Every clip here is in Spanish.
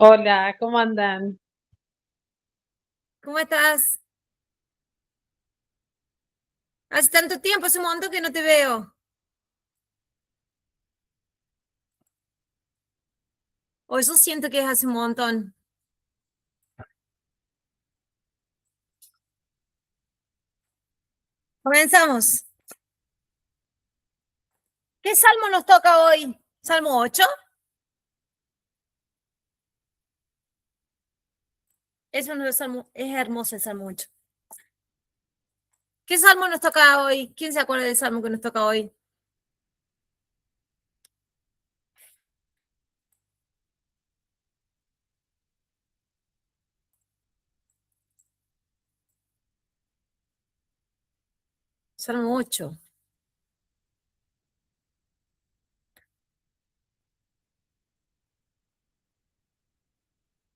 Hola, ¿cómo andan? ¿Cómo estás? Hace tanto tiempo, hace un montón que no te veo. O yo siento que es hace un montón. Comenzamos. ¿Qué salmo nos toca hoy? ¿Salmo 8? Es uno de los salmos, es hermoso el Salmo 8. ¿Qué salmo nos toca hoy? ¿Quién se acuerda del salmo que nos toca hoy? Salmo 8.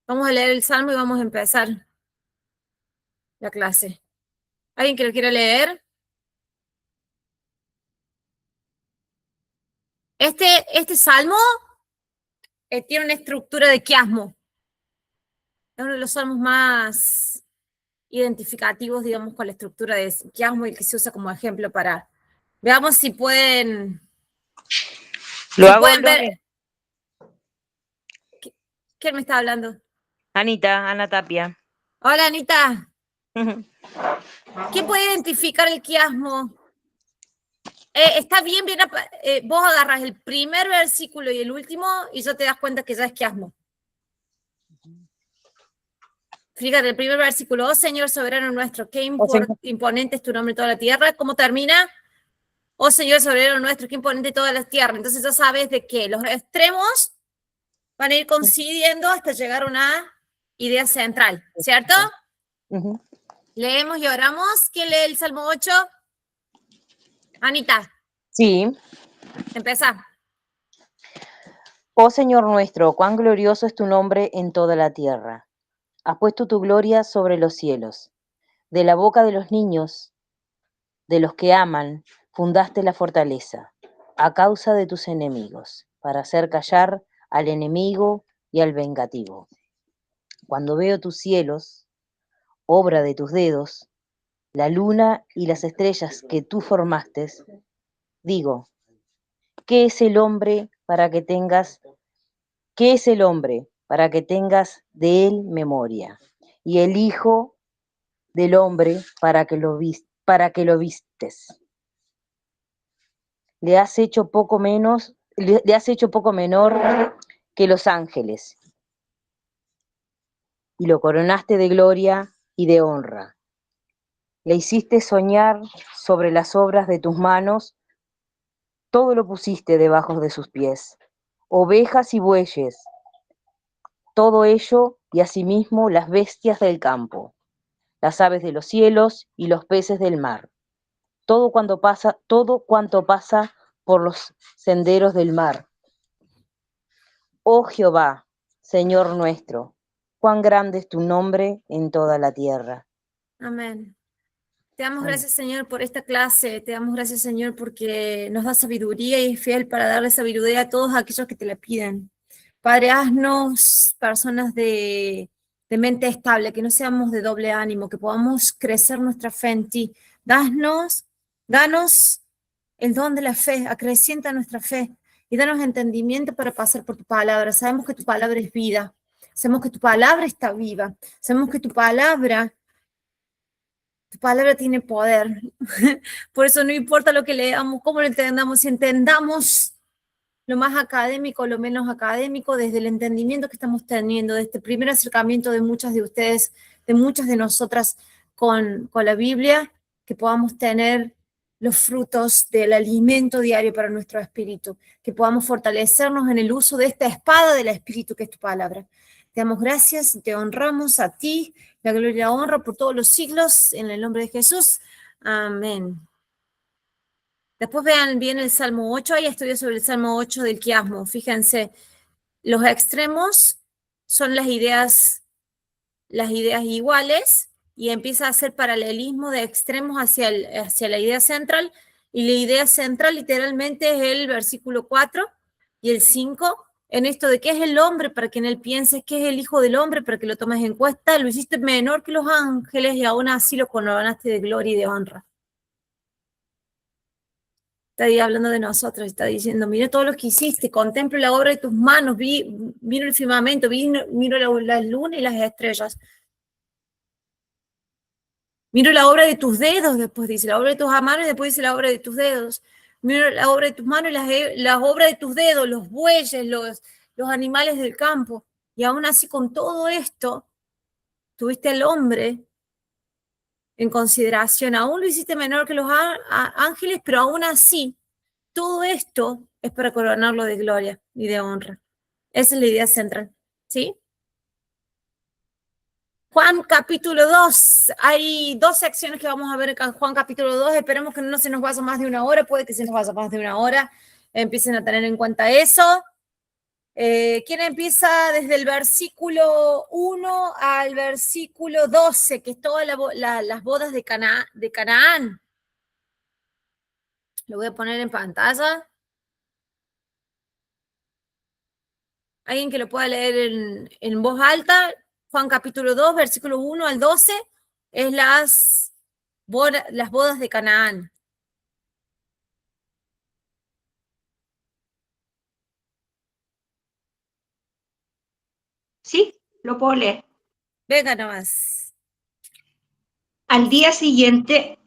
Vamos a leer el salmo y vamos a empezar la clase. ¿Alguien que lo quiera leer? Este salmo tiene una estructura de quiasmo. Es uno de los salmos más identificativos, digamos, con la estructura de quiasmo y que se usa como ejemplo para... Veamos si pueden Lo hago yo. ver. ¿Quién me está hablando? Anita, Ana Tapia. Hola, Anita. ¿Quién puede identificar el quiasmo? Está bien, vos agarras el primer versículo y el último y ya te das cuenta que ya es quiasmo. Fíjate, el primer versículo, oh Señor soberano nuestro, qué imponente es tu nombre en toda la tierra. ¿Cómo termina? Oh Señor soberano nuestro, qué imponente toda la tierra. Entonces ya sabes de que los extremos van a ir coincidiendo hasta llegar a una idea central, ¿cierto? Leemos y oramos. ¿Quién lee el Salmo 8? Anita. Sí. Empezá. Oh Señor nuestro, cuán glorioso es tu nombre en toda la tierra. Has puesto tu gloria sobre los cielos. De la boca de los niños, de los que aman, fundaste la fortaleza, a causa de tus enemigos, para hacer callar al enemigo y al vengativo. Cuando veo tus cielos, obra de tus dedos, la luna y las estrellas que tú formaste, digo, ¿qué es el hombre para que tengas ¿qué es el hombre para que tengas de él memoria? Y el hijo del hombre para que lo vistes. Le has hecho poco menor que los ángeles, y lo coronaste de gloria y de honra. Le hiciste soñar sobre las obras de tus manos, todo lo pusiste debajo de sus pies, ovejas y bueyes, todo ello, y asimismo las bestias del campo, las aves de los cielos y los peces del mar, todo cuanto pasa por los senderos del mar. Oh Jehová, Señor nuestro, cuán grande es tu nombre en toda la tierra. Amén. Te damos gracias, Señor, por esta clase. Te damos gracias, Señor, porque nos da sabiduría y es fiel para darle sabiduría a todos aquellos que te la piden. Padre, haznos personas de mente estable, que no seamos de doble ánimo, que podamos crecer nuestra fe en ti. Danos el don de la fe, acrecienta nuestra fe y danos entendimiento para pasar por tu palabra. Sabemos que tu palabra es vida, sabemos que tu palabra está viva, sabemos que tu palabra tiene poder. Por eso no importa lo que leamos, cómo lo entendamos, si entendamos lo más académico, lo menos académico, desde el entendimiento que estamos teniendo, de este primer acercamiento de muchas de ustedes, de muchas de nosotras con la Biblia, que podamos tener los frutos del alimento diario para nuestro espíritu, que podamos fortalecernos en el uso de esta espada del espíritu que es tu palabra. Te damos gracias y te honramos a ti, la gloria y la honra por todos los siglos, en el nombre de Jesús. Amén. Después vean bien el Salmo 8, hay estudios sobre el Salmo 8 del quiasmo. Fíjense, los extremos son las ideas iguales y empieza a hacer paralelismo de extremos hacia la idea central, y la idea central literalmente es el versículo 4 y el 5, en esto de qué es el hombre para que en él pienses, qué es el hijo del hombre para que lo tomes en cuenta, lo hiciste menor que los ángeles y aún así lo coronaste de gloria y de honra. Está ahí hablando de nosotros, está diciendo, mira todo lo que hiciste, contemplo la obra de tus manos, miro el firmamento, miro la luna y las estrellas. Miro la obra de tus dedos, después dice, la obra de tus manos y después dice la obra de tus dedos. Miro la obra de tus manos y las obras de tus dedos, los bueyes, los animales del campo. Y aún así con todo esto, tuviste al hombre en consideración. Aún lo hiciste menor que los ángeles, pero aún así, todo esto es para coronarlo de gloria y de honra. Esa es la idea central, ¿sí? Juan capítulo 2, hay dos secciones que vamos a ver en Juan capítulo 2, esperemos que no se nos vaya más de una hora, puede que se nos vaya más de una hora, empiecen a tener en cuenta eso. ¿Quién empieza desde el versículo 1 al versículo 12, que es todas las bodas de Canaán? Lo voy a poner en pantalla. Alguien que lo pueda leer en voz alta. Juan capítulo 2, versículo 1 al 12, es las bodas de Canaán. Sí, lo puedo leer. Venga nomás. Al día siguiente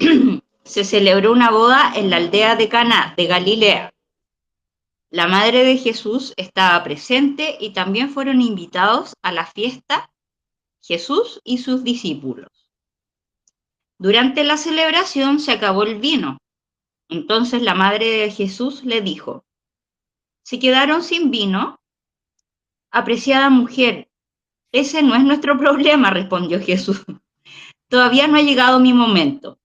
se celebró una boda en la aldea de Caná de Galilea. La madre de Jesús estaba presente y también fueron invitados a la fiesta Jesús y sus discípulos. Durante la celebración se acabó el vino. Entonces la madre de Jesús le dijo: ¿se quedaron sin vino? Apreciada mujer, ese no es nuestro problema, respondió Jesús. Todavía no ha llegado mi momento.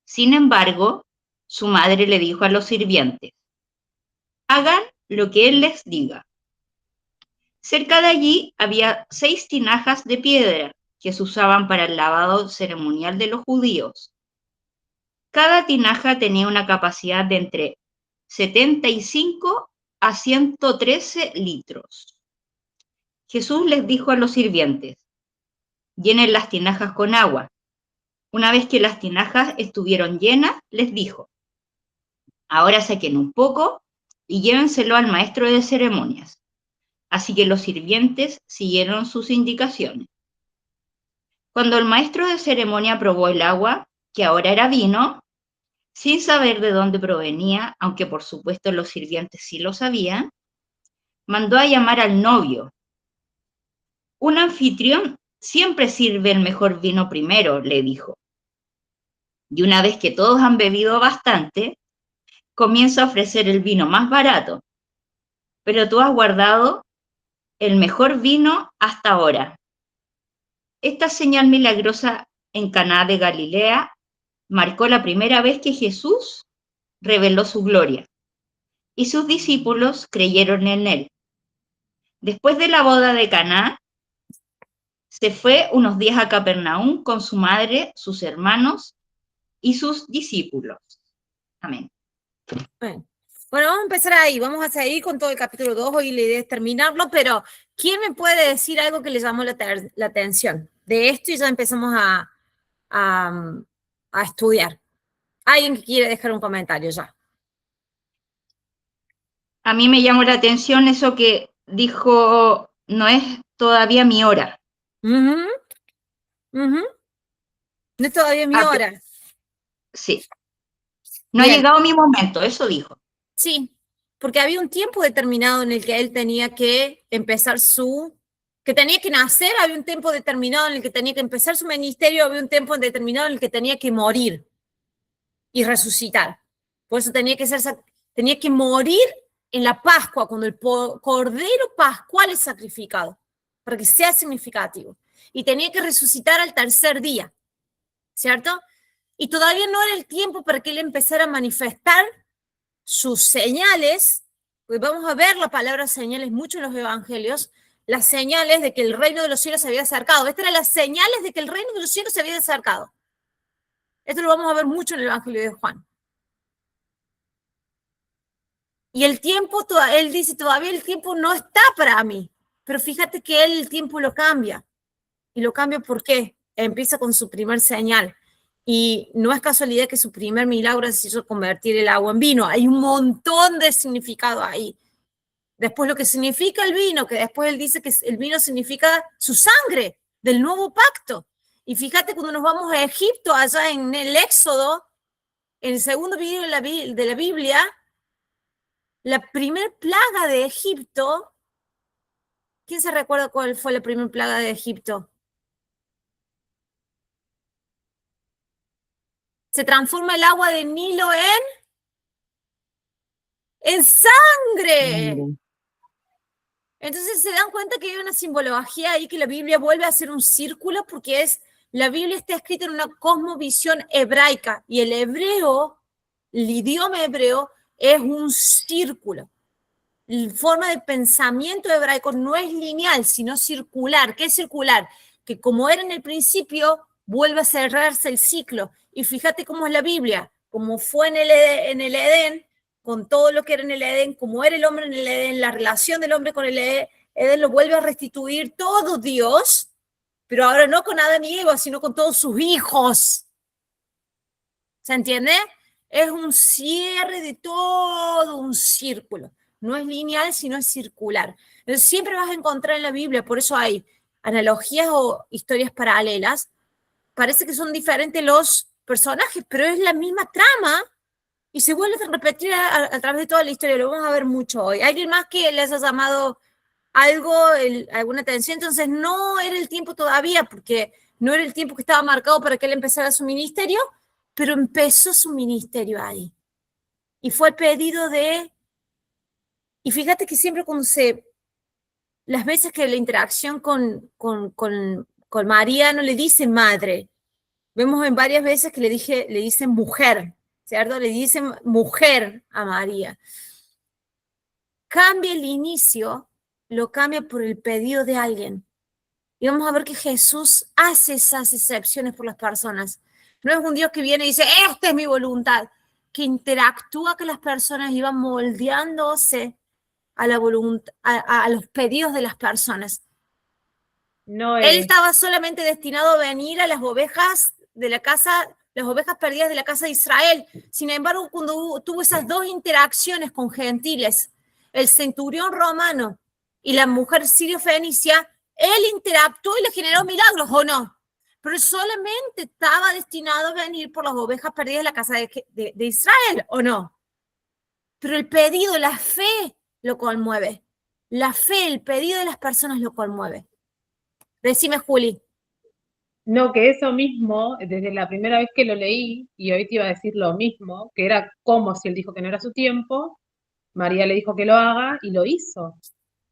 Sin embargo, su madre le dijo a los sirvientes: hagan lo que él les diga. Cerca de allí había 6 tinajas de piedra que se usaban para el lavado ceremonial de los judíos. Cada tinaja tenía una capacidad de entre 75 a 113 litros. Jesús les dijo a los sirvientes: llenen las tinajas con agua. Una vez que las tinajas estuvieron llenas, les dijo: ahora saquen un poco y llévenselo al maestro de ceremonias. Así que los sirvientes siguieron sus indicaciones. Cuando el maestro de ceremonia probó el agua, que ahora era vino, sin saber de dónde provenía, aunque por supuesto los sirvientes sí lo sabían, mandó a llamar al novio. Un anfitrión siempre sirve el mejor vino primero, le dijo. Y una vez que todos han bebido bastante, comienza a ofrecer el vino más barato. Pero tú has guardado el mejor vino hasta ahora. Esta señal milagrosa en Caná de Galilea marcó la primera vez que Jesús reveló su gloria, y sus discípulos creyeron en él. Después de la boda de Caná, se fue unos días a Capernaum con su madre, sus hermanos y sus discípulos. Amén. Bueno, vamos a empezar ahí, vamos a seguir con todo el capítulo 2, hoy la idea es terminarlo, pero ¿quién me puede decir algo que le llamó la atención de esto y ya empezamos a estudiar? Alguien que quiere dejar un comentario ya. A mí me llamó la atención eso que dijo: no es todavía mi hora. No es todavía mi hora. Sí. No Bien. ha llegado mi momento, eso dijo. Sí, porque había un tiempo determinado en el que él tenía que empezar que tenía que nacer, había un tiempo determinado en el que tenía que empezar su ministerio, había un tiempo determinado en el que tenía que morir y resucitar. Por eso tenía que morir en la Pascua, cuando el cordero pascual es sacrificado, para que sea significativo. Y tenía que resucitar al tercer día, ¿cierto? Y todavía no era el tiempo para que él empezara a manifestar sus señales, pues vamos a ver la palabra señales mucho en los evangelios, las señales de que el reino de los cielos se había acercado. Estas eran las señales de que el reino de los cielos se había acercado. Esto lo vamos a ver mucho en el evangelio de Juan. Y el tiempo, él dice, todavía el tiempo no está para mí. Pero fíjate que él el tiempo lo cambia. ¿Y lo cambia por qué? Empieza con su primer señal. Y no es casualidad que su primer milagro se hizo convertir el agua en vino. Hay un montón de significado ahí. Después lo que significa el vino, que después él dice que el vino significa su sangre del nuevo pacto. Y fíjate cuando nos vamos a Egipto, allá en el Éxodo, en el segundo libro de la Biblia, la primer plaga de Egipto, ¿quién se recuerda cuál fue la primera plaga de Egipto? Se transforma el agua del Nilo en sangre. Entonces se dan cuenta que hay una simbología ahí, que la Biblia vuelve a ser un círculo, porque la Biblia está escrita en una cosmovisión hebraica, y el hebreo, el idioma hebreo, es un círculo. La forma de pensamiento hebraico no es lineal, sino circular. ¿Qué es circular? Que como era en el principio, vuelve a cerrarse el ciclo. Y fíjate cómo es la Biblia, como fue en el Edén, con todo lo que era en el Edén, como era el hombre en el Edén, la relación del hombre con el Edén lo vuelve a restituir todo Dios, pero ahora no con Adán y Eva, sino con todos sus hijos. ¿Se entiende? Es un cierre de todo un círculo. No es lineal, sino es circular. Entonces siempre vas a encontrar en la Biblia, por eso hay analogías o historias paralelas. Parece que son diferentes los personajes, pero es la misma trama y se vuelve a repetir a través de toda la historia. Lo vamos a ver mucho hoy. ¿Alguien más que les ha llamado algo, alguna atención? Entonces no era el tiempo todavía, porque no era el tiempo que estaba marcado para que él empezara su ministerio, pero empezó su ministerio ahí. Y fue el pedido de... Y fíjate que siempre cuando las veces que la interacción con María no le dice madre, vemos en varias veces que le dicen mujer, ¿cierto? Le dicen mujer a María. Cambia el inicio, lo cambia por el pedido de alguien. Y vamos a ver que Jesús hace esas excepciones por las personas. No es un Dios que viene y dice, esta es mi voluntad, que interactúa con las personas y va moldeándose a la voluntad, a los pedidos de las personas. No Él estaba solamente destinado a venir a las ovejas de la casa, las ovejas perdidas de la casa de Israel. Sin embargo, cuando tuvo esas dos interacciones con gentiles, el centurión romano y la mujer sirio-fenicia, él interactuó y le generó milagros, ¿o no? Pero solamente estaba destinado a venir por las ovejas perdidas de la casa de Israel, ¿o no? Pero el pedido, la fe, lo conmueve. La fe, el pedido de las personas lo conmueve. Decime, Juli. No, que eso mismo, desde la primera vez que lo leí, y hoy te iba a decir lo mismo, que era como si él dijo que no era su tiempo, María le dijo que lo haga y lo hizo.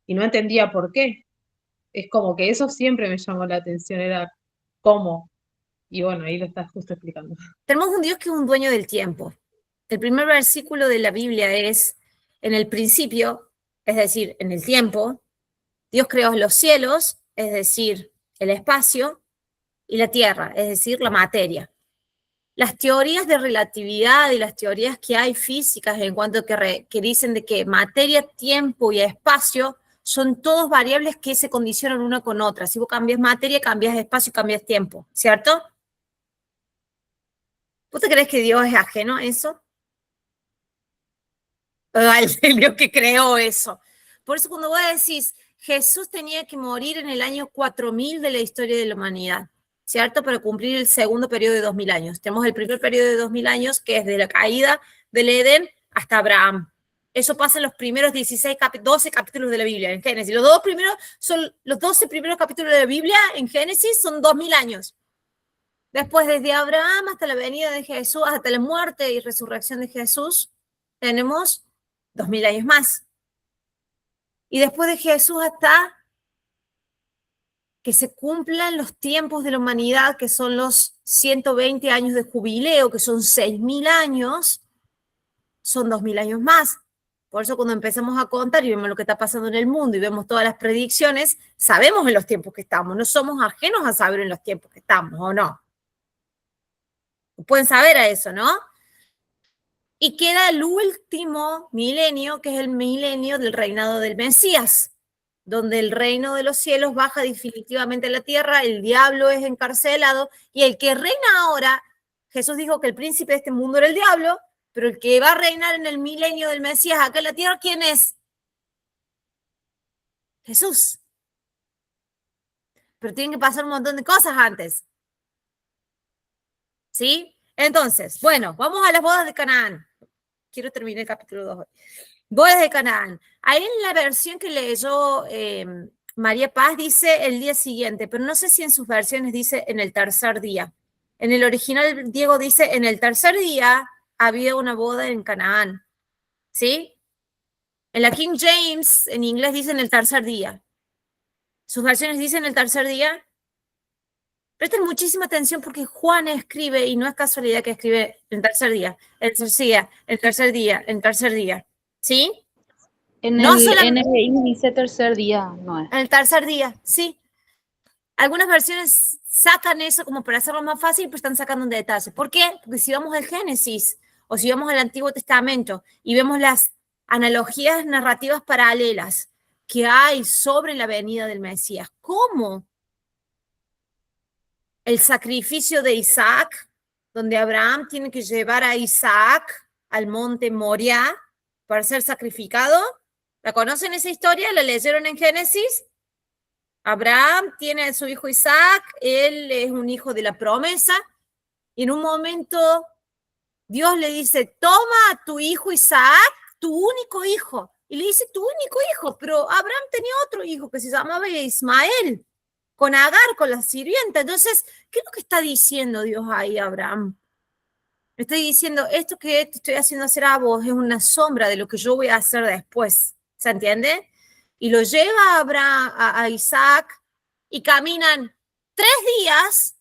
Y no entendía por qué. Es como que eso siempre me llamó la atención, era cómo. Y bueno, ahí lo estás justo explicando. Tenemos un Dios que es un dueño del tiempo. El primer versículo de la Biblia es, en el principio, es decir, en el tiempo, Dios creó los cielos, es decir, el espacio, y la tierra, es decir, la materia. Las teorías de relatividad y las teorías que hay físicas en cuanto a que dicen de que materia, tiempo y espacio son todos variables que se condicionan una con otra. Si vos cambias materia, cambias espacio, cambias tiempo, ¿cierto? ¿Vos te crees que Dios es ajeno a eso? El Dios que creó eso. Por eso cuando vos decís, Jesús tenía que morir en el año 4000 de la historia de la humanidad, ¿cierto? Para cumplir el segundo periodo de 2000 años. Tenemos el primer periodo de 2000 años, que es de la caída del Edén hasta Abraham. Eso pasa en los primeros 12 capítulos de la Biblia, en Génesis. Los 12 primeros capítulos de la Biblia en Génesis son 2000 años. Después, desde Abraham hasta la venida de Jesús, hasta la muerte y resurrección de Jesús, tenemos 2000 años más. Y después de Jesús hasta que se cumplan los tiempos de la humanidad, que son los 120 años de jubileo, que son 6000 años, son 2000 años más. Por eso cuando empezamos a contar y vemos lo que está pasando en el mundo y vemos todas las predicciones, sabemos en los tiempos que estamos, no somos ajenos a saber en los tiempos que estamos, ¿o no? Pueden saber a eso, ¿no? Y queda el último milenio, que es el milenio del reinado del Mesías, donde el reino de los cielos baja definitivamente a la tierra, el diablo es encarcelado, y el que reina ahora, Jesús dijo que el príncipe de este mundo era el diablo, pero el que va a reinar en el milenio del Mesías acá en la tierra, ¿quién es? Jesús. Pero tienen que pasar un montón de cosas antes. ¿Sí? Entonces, bueno, vamos a las bodas de Canaán. Quiero terminar el capítulo 2 hoy. Bodas de Canaán. Ahí en la versión que leyó María Paz dice el día siguiente, pero no sé si en sus versiones dice en el tercer día. En el original, Diego dice en el tercer día había una boda en Canaán. ¿Sí? En la King James, en inglés, dice en el tercer día. ¿Sus versiones dicen el tercer día? Presten muchísima atención porque Juan escribe, y no es casualidad que escribe el tercer día, el tercer día, el tercer día, el tercer día. ¿Sí? En No el solamente NBI dice tercer día, no es. el tercer día, sí. Algunas versiones sacan eso como para hacerlo más fácil, pero están sacando un detalle. ¿Por qué? Porque si vamos al Génesis o si vamos al Antiguo Testamento y vemos las analogías narrativas paralelas que hay sobre la venida del Mesías, ¿cómo? El sacrificio de Isaac, donde Abraham tiene que llevar a Isaac al monte Moria para ser sacrificado. ¿La conocen esa historia? ¿La leyeron en Génesis? Abraham tiene a su hijo Isaac, él es un hijo de la promesa, y en un momento Dios le dice, toma a tu hijo Isaac, tu único hijo, y le dice, tu único hijo, pero Abraham tenía otro hijo que se llamaba Ismael, con Agar, con la sirvienta. Entonces, ¿qué es lo que está diciendo Dios ahí a Abraham? Le estoy diciendo, esto que te estoy haciendo hacer a vos es una sombra de lo que yo voy a hacer después, ¿se entiende? Y lo lleva a Isaac y caminan 3 días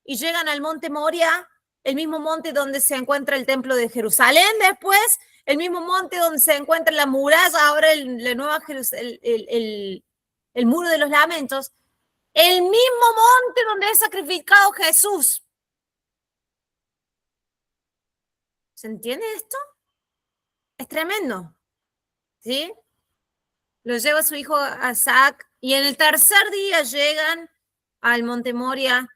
y llegan al monte Moria, el mismo monte donde se encuentra el templo de Jerusalén después, el mismo monte donde se encuentra la muralla, ahora la nueva el muro de los lamentos, el mismo monte donde es sacrificado Jesús. ¿Se entiende esto? Es tremendo, ¿sí? Lo lleva a su hijo Isaac y en el tercer día llegan al monte Moria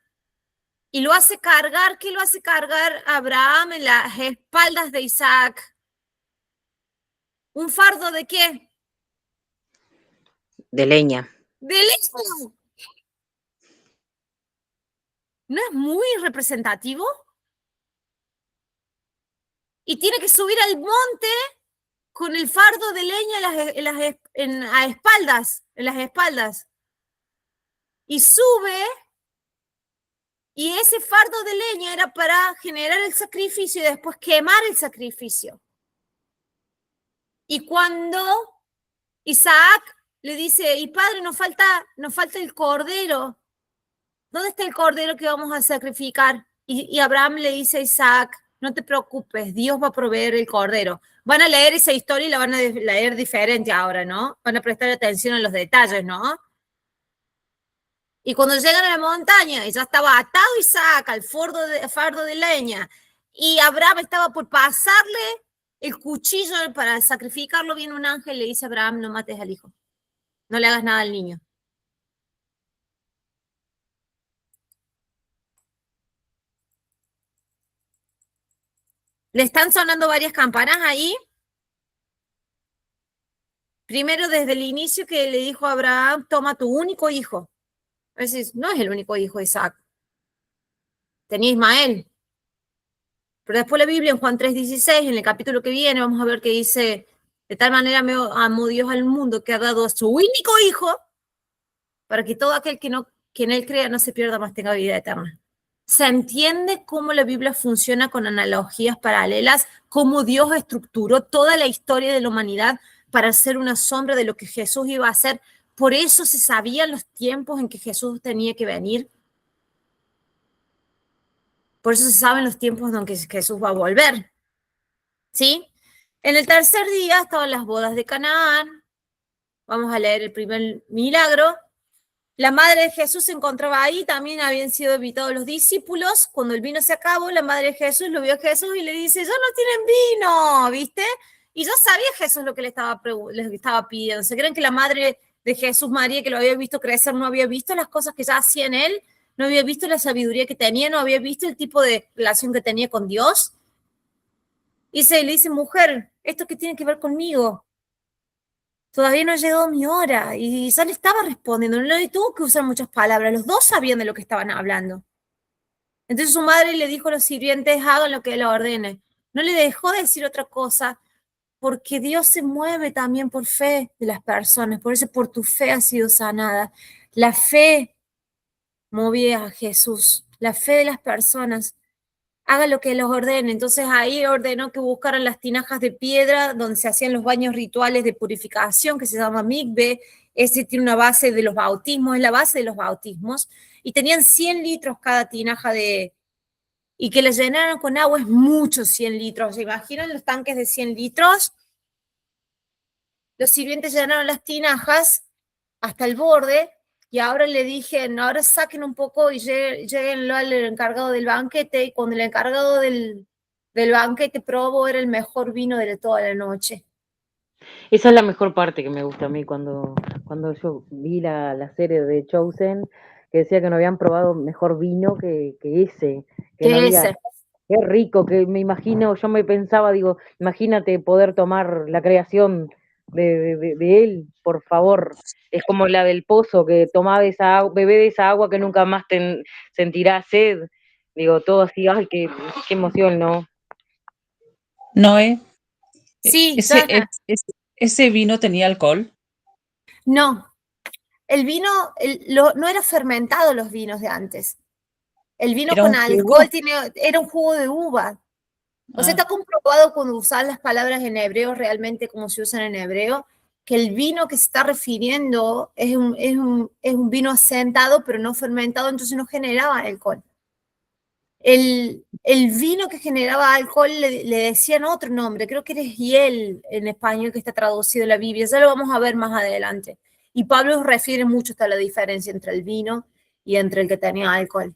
y lo hace cargar. ¿Qué lo hace cargar Abraham en las espaldas de Isaac? ¿Un fardo de qué? De leña. ¡De leña! ¿No es muy representativo? Y tiene que subir al monte con el fardo de leña en las espaldas. Y sube, y ese fardo de leña era para generar el sacrificio y después quemar el sacrificio. Y cuando Isaac le dice, y padre, nos falta el cordero. ¿Dónde está el cordero que vamos a sacrificar? Y Abraham le dice a Isaac, no te preocupes, Dios va a proveer el cordero. Van a leer esa historia y la van a leer diferente ahora, ¿no? Van a prestar atención a los detalles, ¿no? Y cuando llegan a la montaña, y ya estaba atado Isaac al fardo de leña, y Abraham estaba por pasarle el cuchillo para sacrificarlo, viene un ángel y le dice a Abraham, no mates al hijo, no le hagas nada al niño. ¿Le están sonando varias campanas ahí? Primero, desde el inicio que le dijo a Abraham, toma tu único hijo. Es decir, no es el único hijo de Isaac. Tenía Ismael. Pero después la Biblia en Juan 3:16, en el capítulo que viene, vamos a ver que dice, de tal manera amó Dios al mundo que ha dado a su único hijo para que todo aquel que en él crea no se pierda, más tenga vida eterna. ¿Se entiende cómo la Biblia funciona con analogías paralelas? Cómo Dios estructuró toda la historia de la humanidad para ser una sombra de lo que Jesús iba a hacer. Por eso se sabían los tiempos en que Jesús tenía que venir. Por eso se saben los tiempos en que Jesús va a volver. ¿Sí? En el tercer día estaban las bodas de Canaán. Vamos a leer el primer milagro. La madre de Jesús se encontraba ahí, también habían sido invitados los discípulos. Cuando el vino se acabó, la madre de Jesús lo vio a Jesús y le dice, ya no tienen vino, ¿viste? Y ya sabía Jesús lo que les estaba pidiendo. ¿Se creen que la madre de Jesús, María, que lo había visto crecer, no había visto las cosas que ya hacía en él? ¿No había visto la sabiduría que tenía? ¿No había visto el tipo de relación que tenía con Dios? Y le dice, mujer, ¿esto qué tiene que ver conmigo? Todavía no ha llegado mi hora. Y ya le estaba respondiendo, no le tuvo que usar muchas palabras. Los dos sabían de lo que estaban hablando. Entonces su madre le dijo a los sirvientes, hagan lo que él ordene. No le dejó decir otra cosa, porque Dios se mueve también por fe de las personas. Por eso por tu fe has sido sanada. La fe movía a Jesús. La fe de las personas. Haga lo que los ordene. Entonces ahí ordenó que buscaran las tinajas de piedra donde se hacían los baños rituales de purificación, que se llama mikve. Ese tiene una base de los bautismos, es la base de los bautismos. Y tenían 100 litros cada tinaja y que les llenaron con agua es mucho 100 litros. ¿Se imaginan los tanques de 100 litros? Los sirvientes llenaron las tinajas hasta el borde. Y ahora le dije, ahora saquen un poco y lléguenlo al encargado del banquete. Y cuando el encargado del banquete probó, era el mejor vino de toda la noche. Esa es la mejor parte que me gusta a mí cuando yo vi la serie de Chosen, que decía que no habían probado mejor vino que ese, que no había. Qué rico, que me imagino, yo me pensaba, digo, imagínate poder tomar la creación de él, por favor. Es como la del pozo, que toma de esa agua, bebé de esa agua que nunca más sentirá sed. Digo, todo así, ay, qué emoción, ¿no? Noé, Sí, ese vino tenía alcohol. No, el vino, no era fermentado los vinos de antes. El vino ¿Era con un alcohol jugo? era un jugo de uva. O sea, está comprobado cuando usas las palabras en hebreo realmente como se usan en hebreo, que el vino que se está refiriendo es un vino asentado, pero no fermentado, entonces no generaba alcohol. El vino que generaba alcohol le decían otro nombre, creo que es hiel en español que está traducido en la Biblia, ya lo vamos a ver más adelante. Y Pablo refiere mucho hasta la diferencia entre el vino y entre el que tenía alcohol.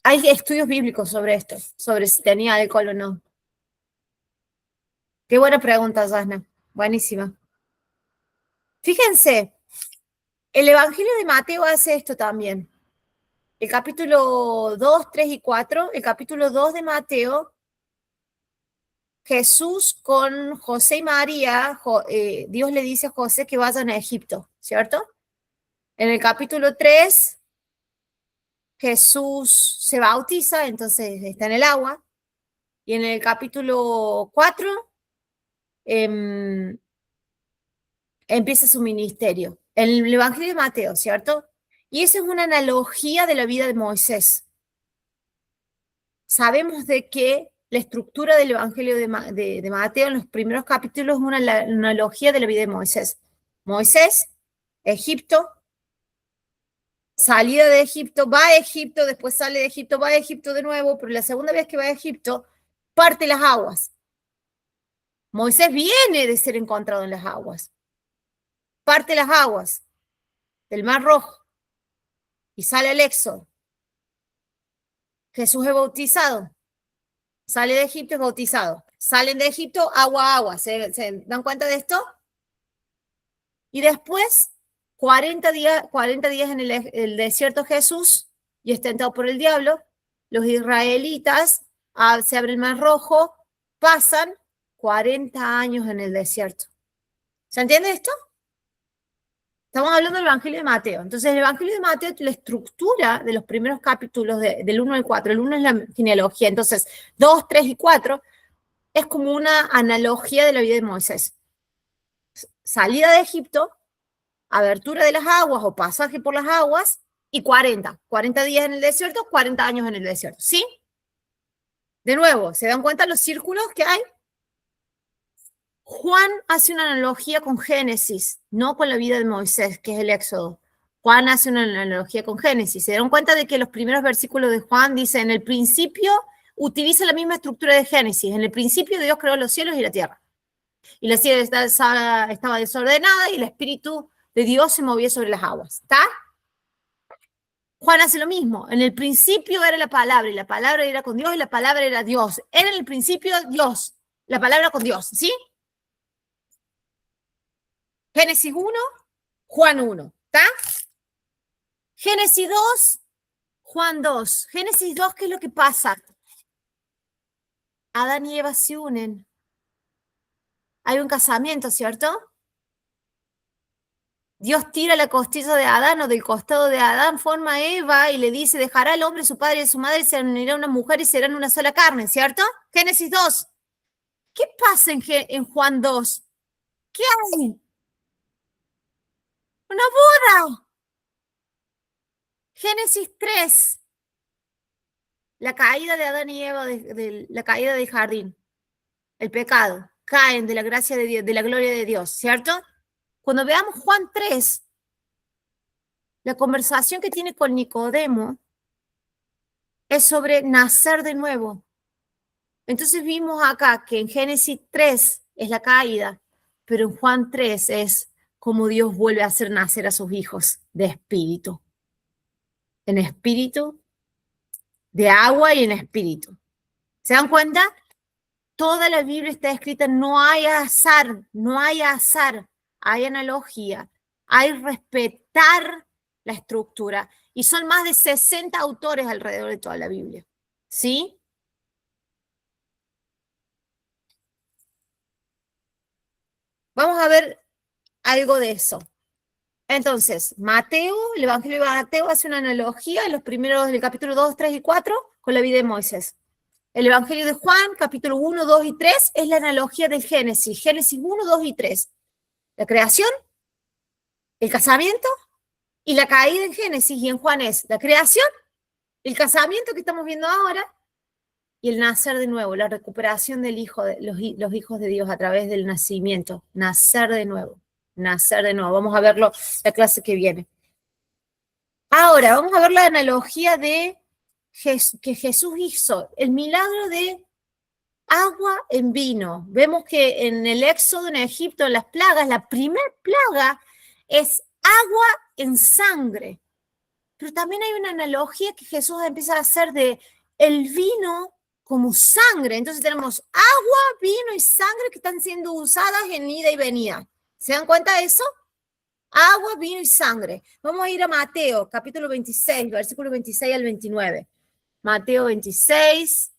Hay estudios bíblicos sobre esto, sobre si tenía alcohol o no. Qué buena pregunta, Jasna. Buenísima. Fíjense, el Evangelio de Mateo hace esto también. El capítulo 2, 3 y 4, el capítulo 2 de Mateo, Jesús con José y María, Dios le dice a José que vayan a Egipto, ¿cierto? En el capítulo 3, Jesús se bautiza, entonces está en el agua. Y en el capítulo 4, empieza su ministerio. En el Evangelio de Mateo, ¿cierto? Y esa es una analogía de la vida de Moisés. Sabemos de que la estructura del Evangelio de Mateo en los primeros capítulos es una analogía de la vida de Moisés. Moisés, Egipto, salida de Egipto, va a Egipto, después sale de Egipto, va a Egipto de nuevo, pero la segunda vez que va a Egipto, parte las aguas. Moisés viene de ser encontrado en las aguas. Parte las aguas del Mar Rojo y sale el Éxodo. Jesús es bautizado. Sale de Egipto, es bautizado. Salen de Egipto, agua a agua. ¿Se dan cuenta de esto? Y después, 40 días en el desierto Jesús, y es tentado por el diablo. Los israelitas se abre el Mar Rojo, pasan 40 años en el desierto. ¿Se entiende esto? Estamos hablando del Evangelio de Mateo. Entonces, el Evangelio de Mateo, la estructura de los primeros capítulos del 1 al 4, el 1 es la genealogía, entonces 2, 3 y 4 es como una analogía de la vida de Moisés. Salida de Egipto, abertura de las aguas o pasaje por las aguas y 40 días en el desierto, 40 años en el desierto. ¿Sí? De nuevo, ¿se dan cuenta los círculos que hay? Juan hace una analogía con Génesis, no con la vida de Moisés, que es el Éxodo. Juan hace una analogía con Génesis. ¿Se dieron cuenta de que los primeros versículos de Juan dicen, en el principio, utiliza la misma estructura de Génesis? En el principio Dios creó los cielos y la tierra. y la ciudad estaba desordenada y el Espíritu de Dios se movía sobre las aguas. ¿Está? Juan hace lo mismo. En el principio era la palabra, y la palabra era con Dios, y la palabra era Dios. Era en el principio Dios, la palabra con Dios, ¿sí? Génesis 1, Juan 1, ¿está? Génesis 2, Juan 2. Génesis 2, ¿qué es lo que pasa? Adán y Eva se unen. Hay un casamiento, ¿cierto? Dios tira la costilla de Adán o del costado de Adán, forma a Eva y le dice, dejará al hombre su padre y su madre, se unirá a una mujer y serán una sola carne, ¿cierto? Génesis 2. ¿Qué pasa en Juan 2? ¿Qué hay? Una boda. Génesis 3. La caída de Adán y Eva, la caída del jardín. El pecado. Caen de la gracia de Dios, de la gloria de Dios, ¿cierto? Cuando veamos Juan 3, la conversación que tiene con Nicodemo es sobre nacer de nuevo. Entonces vimos acá que en Génesis 3 es la caída, pero en Juan 3 es como Dios vuelve a hacer nacer a sus hijos de espíritu. En espíritu, de agua y en espíritu. ¿Se dan cuenta? Toda la Biblia está escrita, no hay azar, no hay azar, hay analogía, hay respetar la estructura. Y son más de 60 autores alrededor de toda la Biblia. ¿Sí? Vamos a ver algo de eso. Entonces, Mateo, el Evangelio de Mateo hace una analogía en los primeros del capítulo 2, 3 y 4 con la vida de Moisés. El Evangelio de Juan, capítulo 1, 2 y 3, es la analogía del Génesis. Génesis 1, 2 y 3. La creación, el casamiento y la caída en Génesis. Y en Juan es la creación, el casamiento que estamos viendo ahora y el nacer de nuevo, la recuperación del hijo de los hijos de Dios a través del nacimiento. Nacer de nuevo, nacer de nuevo. Vamos a verlo la clase que viene. Ahora, vamos a ver la analogía de que Jesús hizo, el milagro de agua en vino. Vemos que en el Éxodo, en Egipto, en las plagas, la primera plaga es agua en sangre. Pero también hay una analogía que Jesús empieza a hacer de el vino como sangre. Entonces tenemos agua, vino y sangre que están siendo usadas en ida y venida. ¿Se dan cuenta de eso? Agua, vino y sangre. Vamos a ir a Mateo, capítulo 26, versículo 26 al 29. Mateo 26.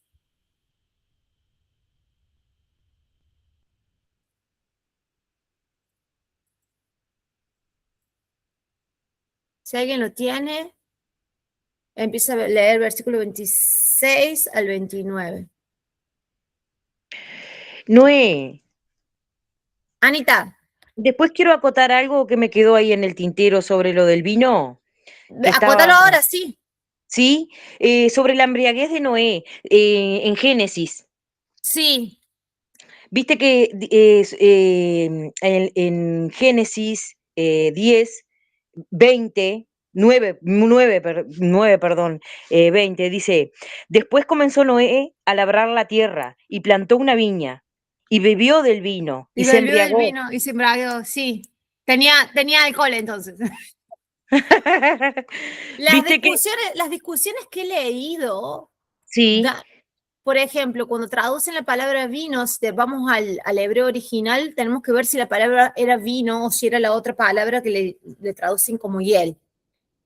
Si alguien lo tiene, empieza a leer versículo 26 al 29. Noé, Anita, después quiero acotar algo que me quedó ahí en el tintero sobre lo del vino. acótalo ahora, sí. Sí, sobre la embriaguez de Noé, en Génesis. Sí. Viste que en Génesis 10, 20, 20, dice, después comenzó Noé a labrar la tierra y plantó una viña y bebió del vino y se bebió del embriagó. vino y se embriagó, sí. Tenía alcohol entonces. Las discusiones que he leído, Sí, por ejemplo, cuando traducen la palabra vino, vamos al hebreo original, tenemos que ver si la palabra era vino o si era la otra palabra que le traducen como hiel.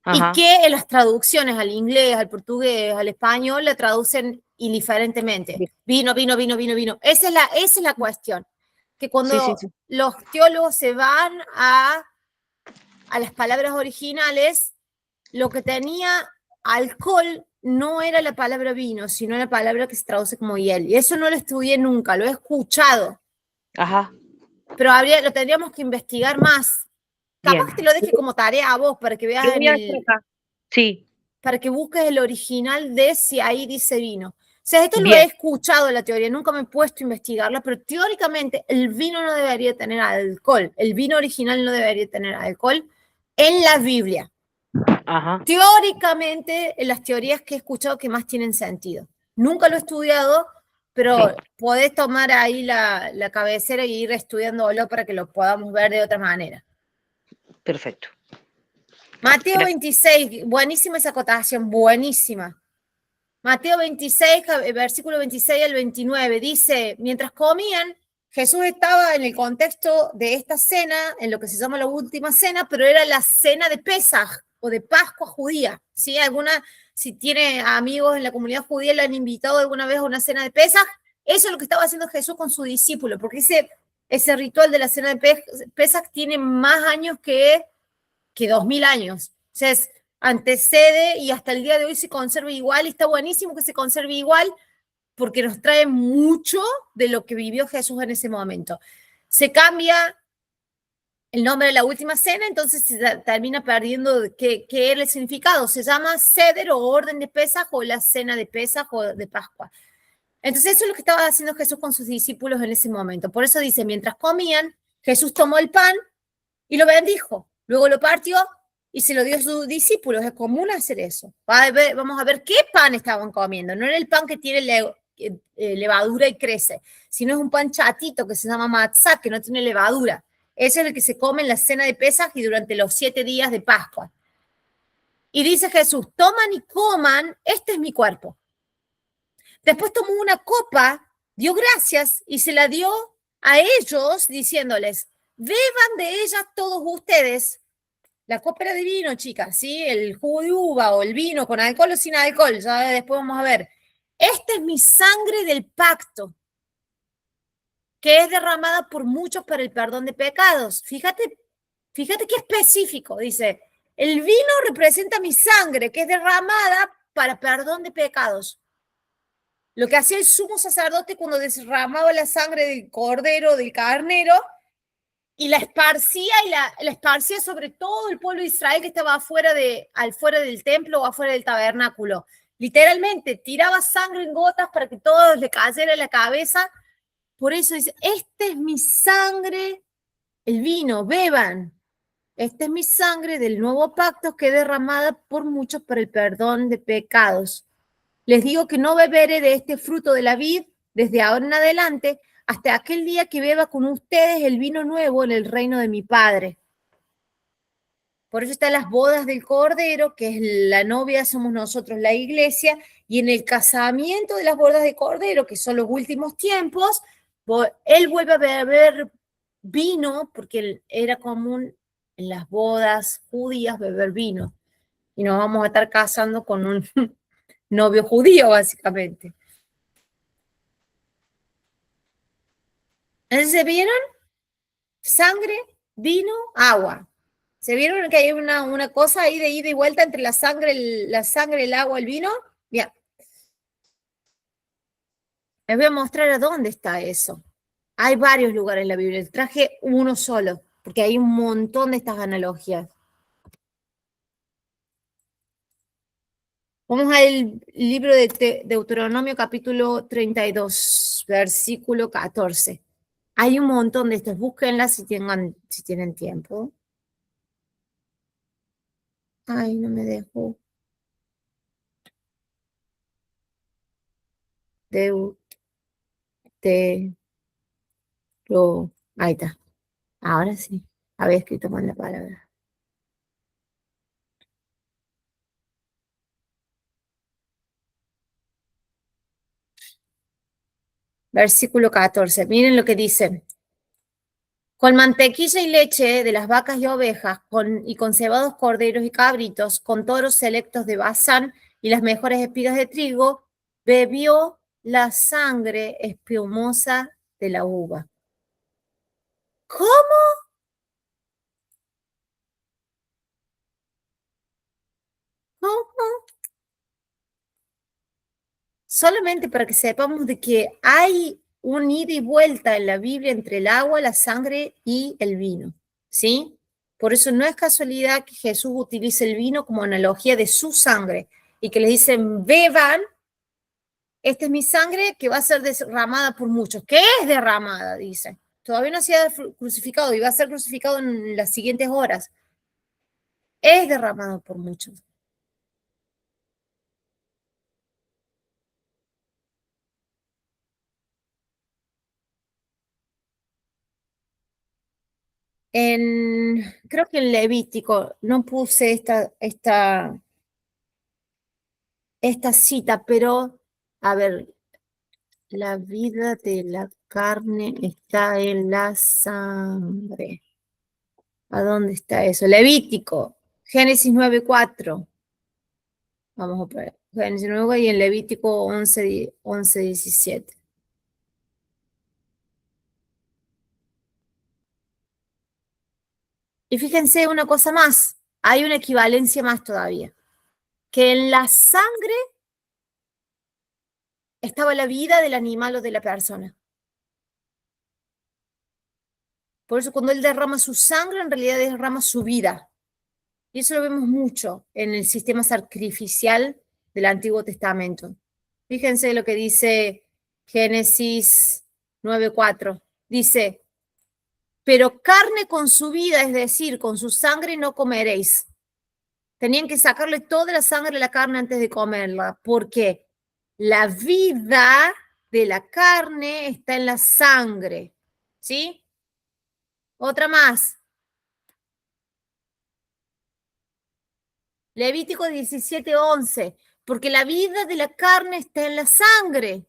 ajá, Y que en las traducciones al inglés, al portugués, al español, la traducen indiferentemente. Vino. Esa es la cuestión. Que cuando sí. los teólogos se van a las palabras originales, lo que tenía alcohol no era la palabra vino, sino la palabra que se traduce como hiel. Y eso no lo estudié nunca, lo he escuchado. Ajá. Pero lo tendríamos que investigar más. Bien. Capaz que te lo deje como tarea a vos para que veas Sí. para que busques el original de si ahí dice vino. O sea, esto Bien. lo he escuchado en la teoría, nunca me he puesto a investigarla, pero teóricamente el vino no debería tener alcohol. El vino original no debería tener alcohol en la Biblia. Ajá. Teóricamente, en las teorías que he escuchado que más tienen sentido. Nunca lo he estudiado, pero Sí. podés tomar ahí la cabecera y ir estudiándolo para que lo podamos ver de otra manera. Perfecto. Mateo Gracias. 26, buenísima esa acotación, buenísima. Mateo 26, versículo 26 al 29, dice, mientras comían, Jesús estaba en el contexto de esta cena, en lo que se llama la última cena, pero era la cena de Pesaj o de Pascua judía. ¿Sí? Si tiene amigos en la comunidad judía, le han invitado alguna vez a una cena de Pesaj. Eso es lo que estaba haciendo Jesús con su discípulo, porque ese ritual de la cena de Pesaj tiene más años que 2000 años. O sea, antecede y hasta el día de hoy se conserva igual, y está buenísimo que se conserve igual porque nos trae mucho de lo que vivió Jesús en ese momento. Se cambia el nombre de la última cena, entonces se termina perdiendo qué era el significado. Se llama Seder o orden de Pesaj o la cena de Pesaj o de Pascua. Entonces eso es lo que estaba haciendo Jesús con sus discípulos en ese momento. Por eso dice, mientras comían, Jesús tomó el pan y lo bendijo. Luego lo partió y se lo dio a sus discípulos. Es común hacer eso. Vamos a ver qué pan estaban comiendo. No era el pan que tiene levadura y crece, sino es un pan chatito que se llama matzá, que no tiene levadura. Ese es el que se come en la cena de Pesaj y durante los 7 días de Pascua. Y dice Jesús, toman y coman, este es mi cuerpo. Después tomó una copa, dio gracias y se la dio a ellos diciéndoles, beban de ella todos ustedes. La copa era de vino, chicas, ¿sí? El jugo de uva o el vino con alcohol o sin alcohol, ya después vamos a ver. Esta es mi sangre del pacto, que es derramada por muchos para el perdón de pecados. Fíjate qué específico, dice, el vino representa mi sangre, que es derramada para perdón de pecados. Lo que hacía el sumo sacerdote cuando derramaba la sangre del cordero, del carnero, y la esparcía la esparcía sobre todo el pueblo de Israel que estaba afuera del templo o afuera del tabernáculo. Literalmente tiraba sangre en gotas para que todos le cayera en la cabeza. Por eso dice, esta es mi sangre, el vino, beban. Esta es mi sangre del nuevo pacto que es derramada por muchos para el perdón de pecados. Les digo que no beberé de este fruto de la vid desde ahora en adelante hasta aquel día que beba con ustedes el vino nuevo en el reino de mi Padre. Por eso están las bodas del Cordero, que es la novia, somos nosotros la iglesia, y en el casamiento de las bodas del Cordero, que son los últimos tiempos, él vuelve a beber vino, porque era común en las bodas judías beber vino. Y nos vamos a estar casando con un novio judío, básicamente. Entonces, ¿se vieron? Sangre, vino, agua. ¿Se vieron que hay una cosa ahí de ida y vuelta entre la sangre, el agua, el vino? Bien. Les voy a mostrar a dónde está eso. Hay varios lugares en la Biblia. Traje uno solo, porque hay un montón de estas analogías. Vamos al libro de Deuteronomio capítulo 32, versículo 14. Hay un montón de estos. Búsquenlas si tienen tiempo. Ay, no me dejó. Ahí está. Ahora sí. Había escrito mal la palabra. Versículo 14. Miren lo que dice. Con mantequilla y leche de las vacas y ovejas, y con cebados corderos y cabritos, con toros selectos de Basán y las mejores espigas de trigo, bebió la sangre espumosa de la uva. ¿Cómo? ¿Cómo? Solamente para que sepamos de que hay un ida y vuelta en la Biblia entre el agua, la sangre y el vino, ¿sí? Por eso no es casualidad que Jesús utilice el vino como analogía de su sangre y que les dicen, beban, esta es mi sangre que va a ser derramada por muchos. ¿Qué es derramada? Dice. Todavía no se ha crucificado y va a ser crucificado en las siguientes horas. Es derramado por muchos. Creo que en Levítico, no puse esta cita, pero, a ver, la vida de la carne está en la sangre. ¿A dónde está eso? Levítico, Génesis 9:4. Vamos a ver. Génesis 9 y en Levítico 11:17. Y fíjense una cosa más, hay una equivalencia más todavía, que en la sangre estaba la vida del animal o de la persona. Por eso cuando él derrama su sangre, en realidad derrama su vida. Y eso lo vemos mucho en el sistema sacrificial del Antiguo Testamento. Fíjense lo que dice Génesis 9:4. Dice, pero carne con su vida, es decir, con su sangre no comeréis. Tenían que sacarle toda la sangre a la carne antes de comerla, porque la vida de la carne está en la sangre. ¿Sí? Otra más. Levítico 17:11, porque la vida de la carne está en la sangre.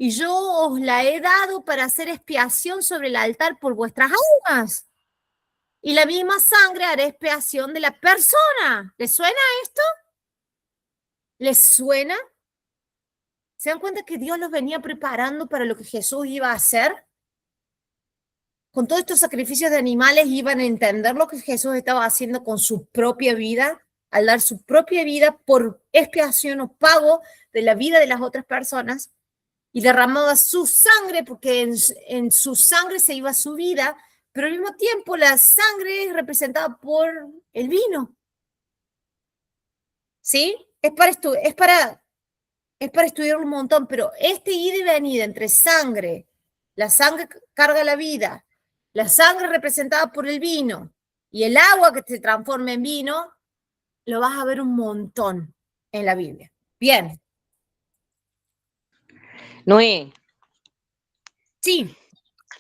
Y yo os la he dado para hacer expiación sobre el altar por vuestras almas. Y la misma sangre hará expiación de la persona. ¿Les suena esto? ¿Les suena? ¿Se dan cuenta que Dios los venía preparando para lo que Jesús iba a hacer? Con todos estos sacrificios de animales iban a entender lo que Jesús estaba haciendo con su propia vida, al dar su propia vida por expiación o pago de la vida de las otras personas, y derramaba su sangre, porque en su sangre se iba su vida, pero al mismo tiempo la sangre es representada por el vino. ¿Sí? Es para estudiar un montón, pero este ida y venida entre sangre, la sangre carga la vida, la sangre representada por el vino y el agua que se transforma en vino, lo vas a ver un montón en la Biblia. Bien. Noé, Sí.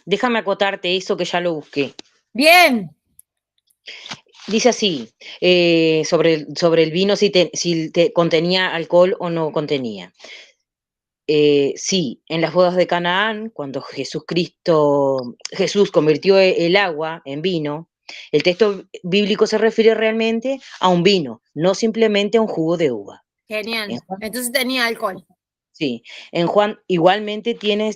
déjame acotarte eso que ya lo busqué. Bien. Dice así, sobre el vino, si contenía alcohol o no contenía. Sí, en las bodas de Canaán, cuando Jesús convirtió el agua en vino, el texto bíblico se refiere realmente a un vino, no simplemente a un jugo de uva. Genial. Entonces tenía alcohol. Sí, en Juan igualmente tiene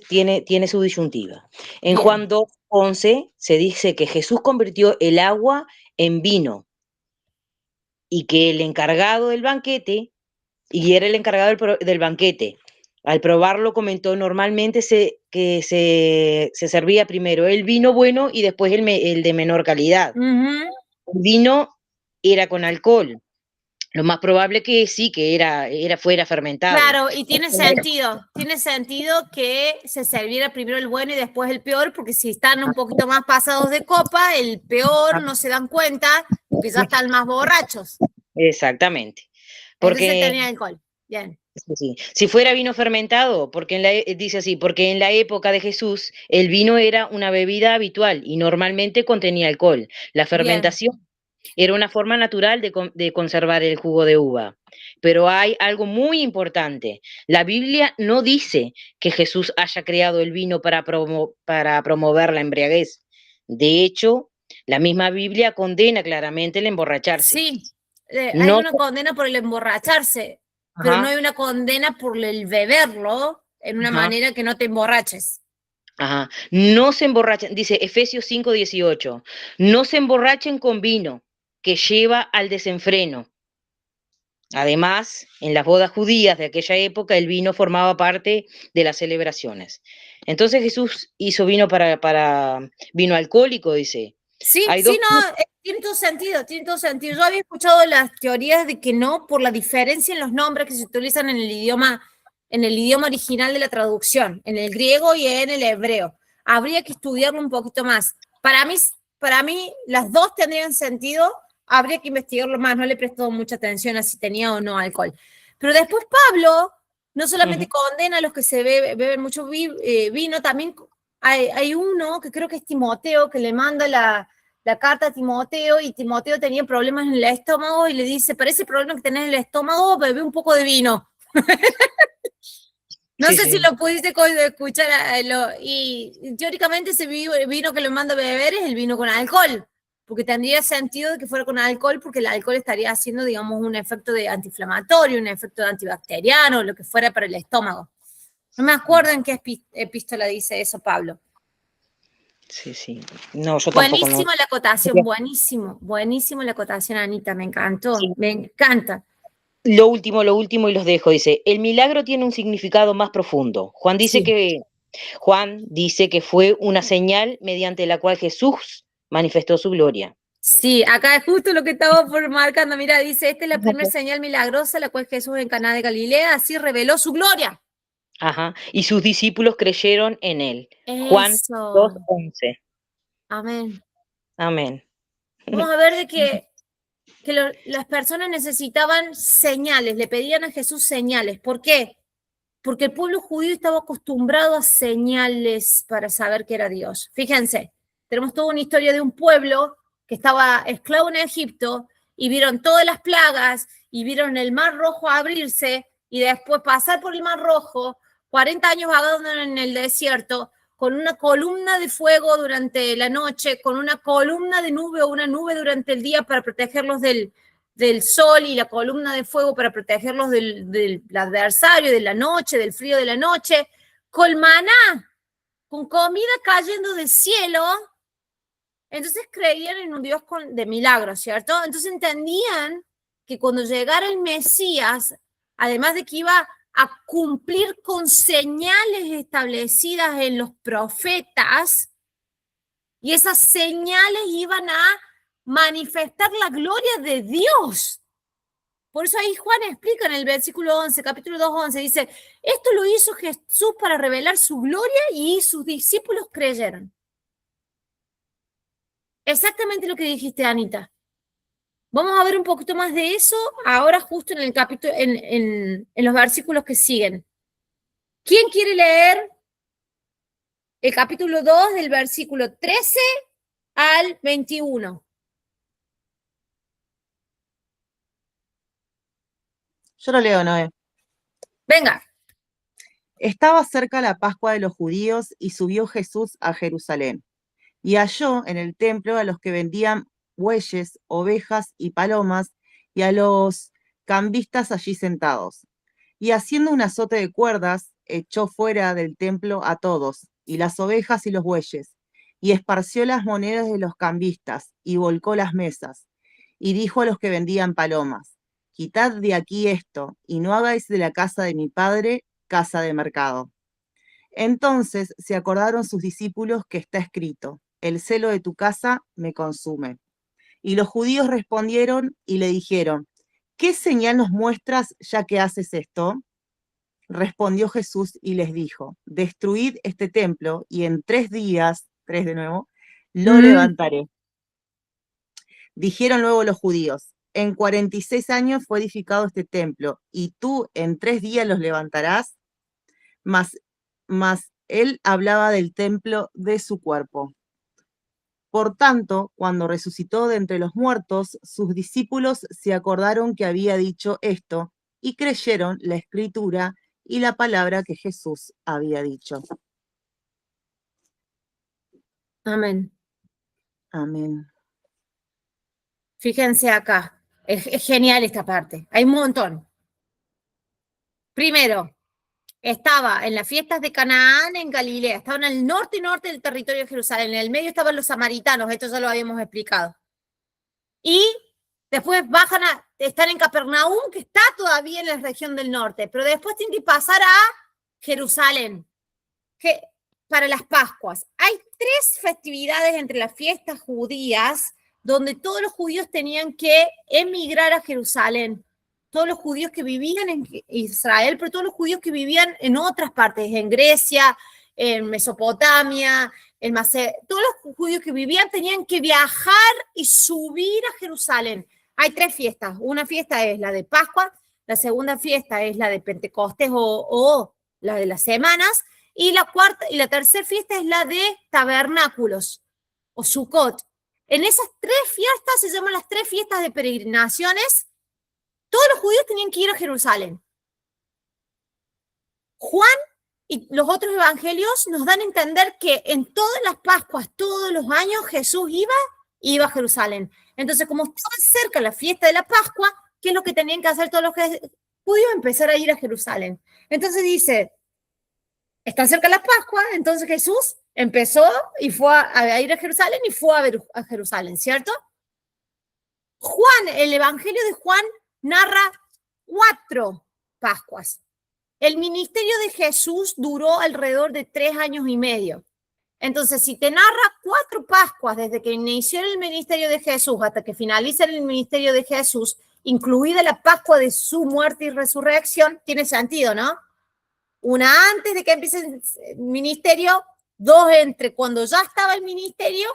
su disyuntiva. En Bien. Juan 2:11 se dice que Jesús convirtió el agua en vino y que el encargado del banquete, y era el encargado del banquete, al probarlo comentó normalmente que se servía primero el vino bueno y después el de menor calidad. Uh-huh. El vino era con alcohol. Lo más probable que sí, que fuera fermentado. Claro, y tiene sentido que se serviera primero el bueno y después el peor, porque si están un poquito más pasados de copa, el peor no se dan cuenta, porque ya están más borrachos. Exactamente. Porque entonces tenía alcohol. Bien. Sí. Si fuera vino fermentado, dice así, porque en la época de Jesús el vino era una bebida habitual y normalmente contenía alcohol. La fermentación era una forma natural de conservar el jugo de uva. Pero hay algo muy importante. La Biblia no dice que Jesús haya creado el vino para promover la embriaguez. De hecho, la misma Biblia condena claramente el emborracharse. Sí, hay una condena por el emborracharse, pero no hay una condena por el beberlo en una manera que no te emborraches. Ajá. No se emborrachen, dice Efesios 5:18, no se emborrachen con vino que lleva al desenfreno. Además, en las bodas judías de aquella época, el vino formaba parte de las celebraciones. Entonces Jesús hizo vino para vino alcohólico, dice. Sí, tiene todo sentido. Yo había escuchado las teorías de que no, por la diferencia en los nombres que se utilizan en el idioma original de la traducción, en el griego y en el hebreo. Habría que estudiarlo un poquito más. Para mí las dos tendrían sentido. Habría que investigarlo más, no le he prestado mucha atención a si tenía o no alcohol. Pero después Pablo no solamente condena a los que se beben mucho vino, también hay uno que creo que es Timoteo, que le manda la carta a Timoteo, y Timoteo tenía problemas en el estómago y le dice, para ese problema que tenés en el estómago, bebé un poco de vino. No Sí, sé sí. si lo pudiste escuchar, y teóricamente ese vino que le manda a beber es el vino con alcohol, porque tendría sentido de que fuera con alcohol, porque el alcohol estaría haciendo, digamos, un efecto de antiinflamatorio, un efecto de antibacteriano, lo que fuera para el estómago. No me acuerdo en qué epístola dice eso, Pablo. Sí, sí. No, yo tampoco. Buenísimo No. la acotación, buenísimo la acotación, Anita, me encantó, Sí. me encanta. Lo último, y los dejo, dice, el milagro tiene un significado más profundo. Juan dice Sí. que fue una señal mediante la cual Jesús manifestó su gloria. Sí, acá es justo lo que estaba por marcando. Mira, dice, esta es la primera señal milagrosa, la cual Jesús en Caná de Galilea así reveló su gloria. Ajá. Y sus discípulos creyeron en él. Juan Eso. 2:11. Amén. Amén. Vamos a ver de que las personas necesitaban señales, le pedían a Jesús señales. ¿Por qué? Porque el pueblo judío estaba acostumbrado a señales para saber que era Dios. Fíjense, tenemos toda una historia de un pueblo que estaba esclavo en Egipto y vieron todas las plagas y vieron el Mar Rojo abrirse y después pasar por el Mar Rojo, 40 años vagando en el desierto, con una columna de fuego durante la noche, con una columna de nube o una nube durante el día para protegerlos del sol, y la columna de fuego para protegerlos del adversario, de la noche, del frío de la noche, con maná, con comida cayendo del cielo. Entonces creían en un Dios de milagros, ¿cierto? Entonces entendían que cuando llegara el Mesías, además de que iba a cumplir con señales establecidas en los profetas, y esas señales iban a manifestar la gloria de Dios. Por eso ahí Juan explica en el versículo 11, capítulo 2:11, dice, esto lo hizo Jesús para revelar su gloria y sus discípulos creyeron. Exactamente lo que dijiste, Anita. Vamos a ver un poquito más de eso ahora justo en el capítulo, en los versículos que siguen. ¿Quién quiere leer el capítulo 2 del versículo 13 al 21? Yo lo leo, Noé. Venga. Estaba cerca la Pascua de los judíos y subió Jesús a Jerusalén. Y halló en el templo a los que vendían bueyes, ovejas y palomas, y a los cambistas allí sentados. Y haciendo un azote de cuerdas, echó fuera del templo a todos, y las ovejas y los bueyes, y esparció las monedas de los cambistas, y volcó las mesas. Y dijo a los que vendían palomas, quitad de aquí esto, y no hagáis de la casa de mi padre casa de mercado. Entonces se acordaron sus discípulos que está escrito, el celo de tu casa me consume. Y los judíos respondieron y le dijeron, ¿qué señal nos muestras ya que haces esto? Respondió Jesús y les dijo, destruid este templo y en 3 días, 3 de nuevo, lo levantaré. Dijeron luego los judíos, en 46 años fue edificado este templo y tú en 3 días los levantarás. Mas él hablaba del templo de su cuerpo. Por tanto, cuando resucitó de entre los muertos, sus discípulos se acordaron que había dicho esto y creyeron la escritura y la palabra que Jesús había dicho. Amén. Amén. Fíjense acá, es genial esta parte, hay un montón. Primero, estaba en las fiestas de Canaán en Galilea, estaban al norte y norte del territorio de Jerusalén, en el medio estaban los samaritanos, esto ya lo habíamos explicado. Y después están en Capernaum, que está todavía en la región del norte, pero después tienen que pasar a Jerusalén, para las Pascuas. Hay 3 festividades entre las fiestas judías donde todos los judíos tenían que emigrar a Jerusalén. Todos los judíos que vivían en Israel, pero todos los judíos que vivían en otras partes, en Grecia, en Mesopotamia, en Macedonia, todos los judíos que vivían tenían que viajar y subir a Jerusalén. Hay 3 fiestas. Una fiesta es la de Pascua, la segunda fiesta es la de Pentecostés o la de las semanas, Y la tercera fiesta es la de tabernáculos o Sukkot. En esas 3 fiestas se llaman las 3 fiestas de peregrinaciones. Todos los judíos tenían que ir a Jerusalén. Juan y los otros evangelios nos dan a entender que en todas las Pascuas, todos los años, Jesús iba a Jerusalén. Entonces, como estaba cerca la fiesta de la Pascua, ¿qué es lo que tenían que hacer todos los judíos? Empezar a ir a Jerusalén. Entonces dice, está cerca la Pascua, entonces Jesús empezó y fue a ir a Jerusalén y fue a Jerusalén, ¿cierto? Juan, el Evangelio de Juan narra 4 Pascuas. El ministerio de Jesús duró alrededor de 3 años y medio. Entonces, si te narra 4 Pascuas desde que inició el ministerio de Jesús hasta que finaliza el ministerio de Jesús, incluida la Pascua de su muerte y resurrección, tiene sentido, ¿no? Una antes de que empiece el ministerio, 2 entre cuando ya estaba el ministerio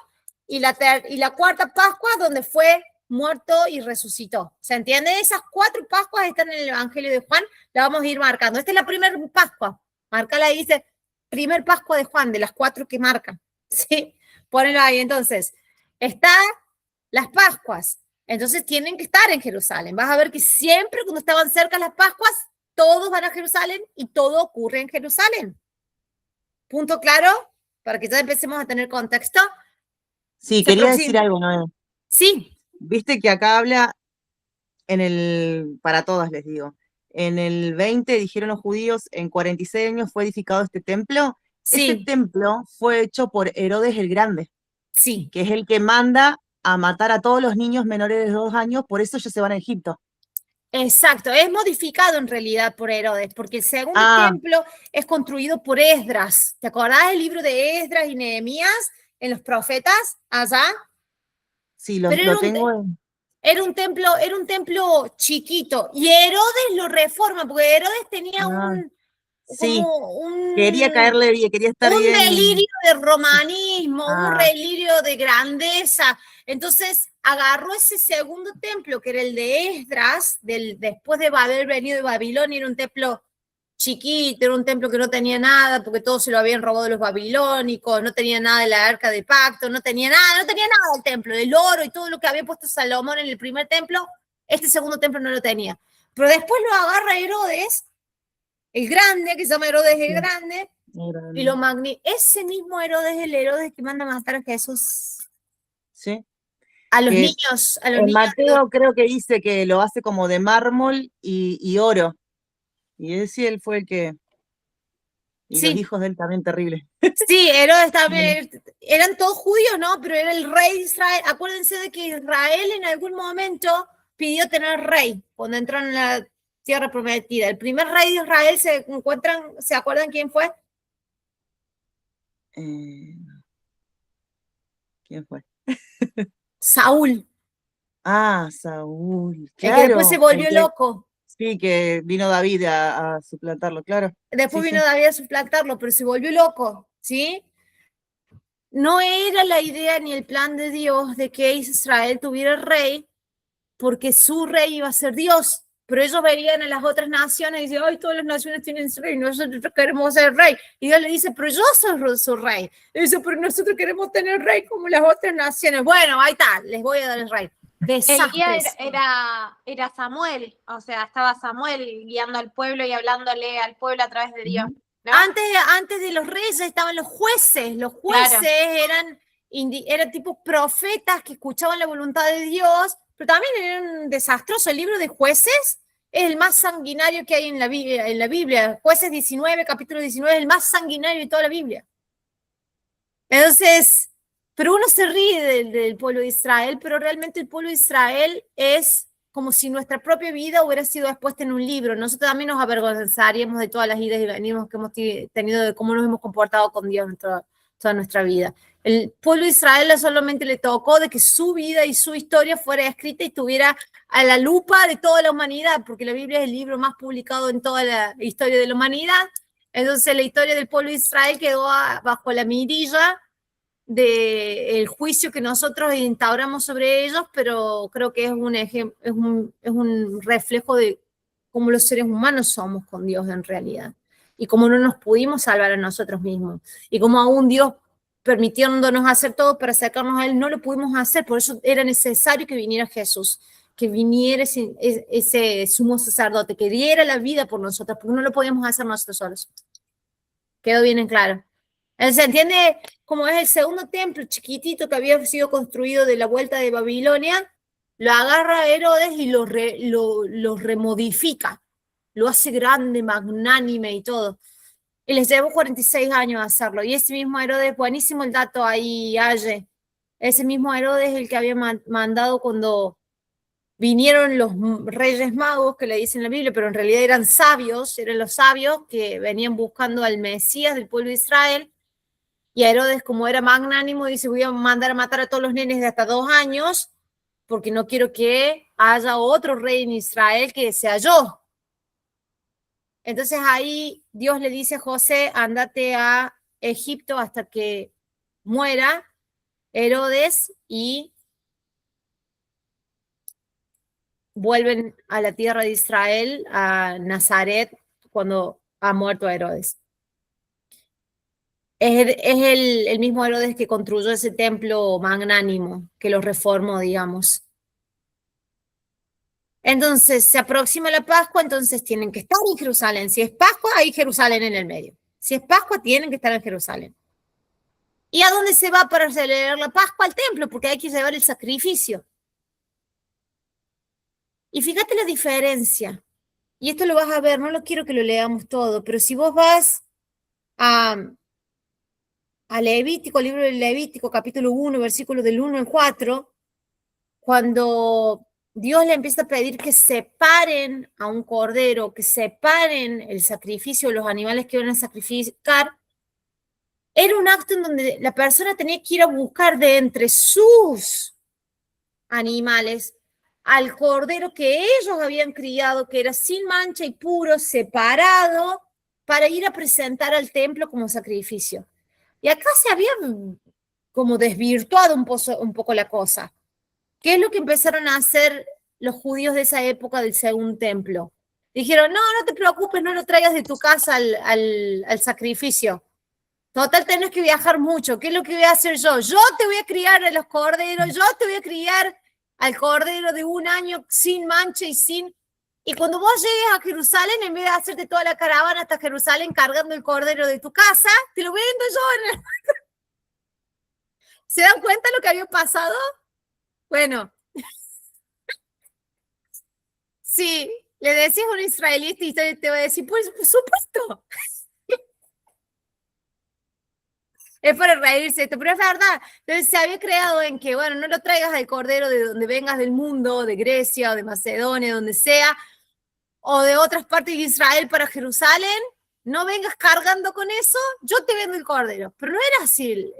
y la cuarta Pascua donde fue muerto y resucitó. ¿Se entiende? Esas 4 Pascuas están en el Evangelio de Juan, la vamos a ir marcando. Esta es la primera Pascua. Márcala ahí, dice, primer Pascua de Juan, de las 4 que marcan. ¿Sí? Ponelo ahí. Entonces, están las Pascuas. Entonces, tienen que estar en Jerusalén. Vas a ver que siempre cuando estaban cerca las Pascuas, todos van a Jerusalén y todo ocurre en Jerusalén. ¿Punto claro? Para que ya empecemos a tener contexto. Sí, quería decir algo, Noé. Sí. Viste que acá habla para todas les digo, en el 20 dijeron los judíos, en 46 años fue edificado este templo. Sí. Ese templo fue hecho por Herodes el Grande. Sí. Que es el que manda a matar a todos los niños menores de 2 años, por eso ellos se van a Egipto. Exacto, es modificado en realidad por Herodes, porque el segundo templo es construido por Esdras. ¿Te acordás del libro de Esdras y Nehemías en los profetas allá? Sí, lo tengo. Era un templo chiquito y Herodes lo reforma, porque Herodes tenía quería caerle bien, quería estar bien. Un delirio de romanismo, un delirio de grandeza. Entonces agarró ese segundo templo, que era el de Esdras, después de haber venido de Babilonia, era un templo chiquito, era un templo que no tenía nada, porque todo se lo habían robado los babilónicos, no tenía nada de la arca de pacto, no tenía nada del templo, del oro y todo lo que había puesto Salomón en el primer templo, este segundo templo no lo tenía. Pero después lo agarra Herodes, el grande, que se llama Herodes el Grande, y lo ese mismo Herodes, el Herodes que manda a matar a Jesús. Sí. A los niños. Mateo creo que dice que lo hace como de mármol y oro. Y él fue el que... Y los hijos de él también terribles. Sí, Herodes también. Eran todos judíos, ¿no? Pero era el rey de Israel. Acuérdense de que Israel en algún momento pidió tener rey cuando entró en la tierra prometida. El primer rey de Israel, ¿se acuerdan quién fue? ¿Quién fue? Saúl. Saúl. Claro, el que después se volvió loco. Sí, que vino David a suplantarlo, claro. Después vino David a suplantarlo, pero se volvió loco, ¿sí? No era la idea ni el plan de Dios de que Israel tuviera rey, porque su rey iba a ser Dios. Pero ellos verían a las otras naciones y dicen, ¡ay, todas las naciones tienen rey! Nosotros queremos ser rey. Y Dios le dice, pero yo soy su rey. Y dice, pero nosotros queremos tener rey como las otras naciones. Bueno, ahí está, les voy a dar el rey. Elías era Samuel, o sea, estaba Samuel guiando al pueblo y hablándole al pueblo a través de Dios, ¿no? Antes de los reyes estaban los jueces. Los jueces eran tipo profetas que escuchaban la voluntad de Dios, pero también eran desastrosos. El libro de Jueces es el más sanguinario que hay en la Biblia. Jueces 19, capítulo 19, es el más sanguinario de toda la Biblia. Entonces, pero uno se ríe del pueblo de Israel, pero realmente el pueblo de Israel es como si nuestra propia vida hubiera sido expuesta en un libro. Nosotros también nos avergonzaríamos de todas las idas y venidas que hemos tenido, de cómo nos hemos comportado con Dios toda nuestra vida. El pueblo de Israel solamente le tocó de que su vida y su historia fuera escrita y estuviera a la lupa de toda la humanidad, porque la Biblia es el libro más publicado en toda la historia de la humanidad. Entonces la historia del pueblo de Israel quedó bajo la mirilla del juicio que nosotros instauramos sobre ellos, pero creo que es un reflejo de cómo los seres humanos somos con Dios en realidad. y cómo no nos pudimos salvar a nosotros mismos, y cómo aún Dios permitiéndonos hacer todo para acercarnos a Él, no lo pudimos hacer, por eso era necesario que viniera Jesús, que viniera ese sumo sacerdote, que diera la vida por nosotros, porque no lo podíamos hacer nosotros solos. Quedó bien en claro. ¿Se entiende cómo es el segundo templo chiquitito que había sido construido de la vuelta de Babilonia? Lo agarra Herodes y lo remodifica, lo hace grande, magnánime y todo. Y les llevó 46 años hacerlo. Y ese mismo Herodes, buenísimo el dato ahí, Aye. Ese mismo Herodes es el que había mandado cuando vinieron los reyes magos, que le dicen en la Biblia, pero en realidad eran los sabios que venían buscando al Mesías del pueblo de Israel. Y Herodes, como era magnánimo, dice, voy a mandar a matar a todos los nenes de hasta 2 años, porque no quiero que haya otro rey en Israel que sea yo. Entonces ahí Dios le dice a José, ándate a Egipto hasta que muera Herodes y vuelven a la tierra de Israel, a Nazaret, cuando ha muerto Herodes. Es el mismo Herodes que construyó ese templo magnánimo, que lo reformó, digamos. Entonces, se aproxima la Pascua, entonces tienen que estar en Jerusalén. Si es Pascua, hay Jerusalén en el medio. Si es Pascua, tienen que estar en Jerusalén. ¿Y a dónde se va para celebrar la Pascua? Al templo, porque hay que llevar el sacrificio. Y fíjate la diferencia. Y esto lo vas a ver, no lo quiero que lo leamos todo, pero si vos vas a Levítico, libro del Levítico, capítulo 1, versículos del 1 al 4, cuando Dios le empieza a pedir que separen a un cordero, que separen el sacrificio de los animales que iban a sacrificar, era un acto en donde la persona tenía que ir a buscar de entre sus animales al cordero que ellos habían criado, que era sin mancha y puro, separado, para ir a presentar al templo como sacrificio. Y acá se había como desvirtuado un poco la cosa. ¿Qué es lo que empezaron a hacer los judíos de esa época del segundo templo? Dijeron, no te preocupes, no lo traigas de tu casa al sacrificio. Total, tenés que viajar mucho. ¿Qué es lo que voy a hacer yo? Yo te voy a criar a los corderos, yo te voy a criar al cordero de 1 año sin mancha y sin... Y cuando vos llegues a Jerusalén, en vez de hacerte toda la caravana hasta Jerusalén cargando el cordero de tu casa, te lo vendo yo en el... ¿Se dan cuenta lo que había pasado? Bueno, sí, le decís a un israelita y te va a decir, pues, por supuesto. Es para reírse esto, pero es verdad. Entonces se había creado en que, bueno, no lo traigas al cordero de donde vengas del mundo, de Grecia o de Macedonia, donde sea, o de otras partes de Israel para Jerusalén, no vengas cargando con eso, yo te vendo el cordero. Pero no era así,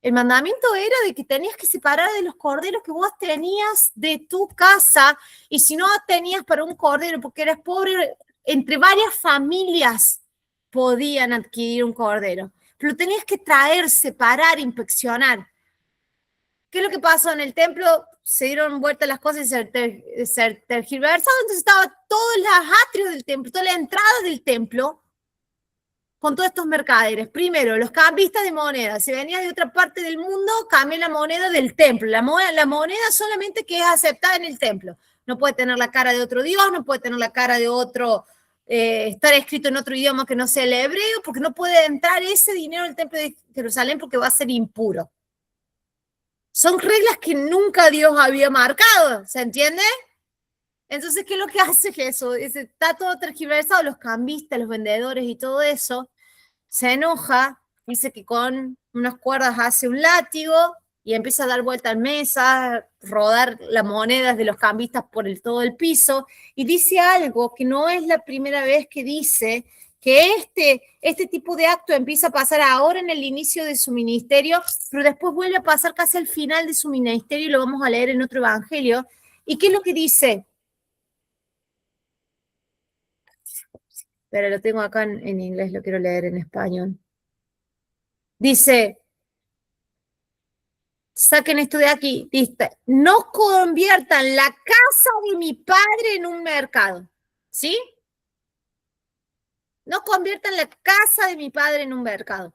el mandamiento era de que tenías que separar de los corderos que vos tenías de tu casa, y si no tenías para un cordero, porque eras pobre, entre varias familias podían adquirir un cordero. Pero tenías que traer, separar, inspeccionar. ¿Qué es lo que pasó en el templo? Se dieron vuelta las cosas y se tergiversaron, entonces estaba todos los atrios del templo, toda la entrada del templo, con todos estos mercaderes. Primero, los cambistas de moneda. Si venías de otra parte del mundo, cambia la moneda del templo. La moneda solamente que es aceptada en el templo. No puede tener la cara de otro dios, no puede tener la cara de otro... estar escrito en otro idioma que no sea el hebreo, porque no puede entrar ese dinero al templo de Jerusalén porque va a ser impuro. Son reglas que nunca Dios había marcado, ¿se entiende? Entonces, ¿qué es lo que hace Jesús? Está todo tergiversado, los cambistas, los vendedores y todo eso, se enoja, dice que con unas cuerdas hace un látigo y empieza a dar vuelta al mesa, rodar las monedas de los cambistas por todo el piso, y dice algo que no es la primera vez que dice, que este tipo de acto empieza a pasar ahora en el inicio de su ministerio, pero después vuelve a pasar casi al final de su ministerio, y lo vamos a leer en otro evangelio. ¿Y qué es lo que dice? Pero lo tengo acá en inglés, lo quiero leer en español. Dice... Saquen esto de aquí, dice, no conviertan la casa de mi padre en un mercado, ¿sí? No conviertan la casa de mi padre en un mercado.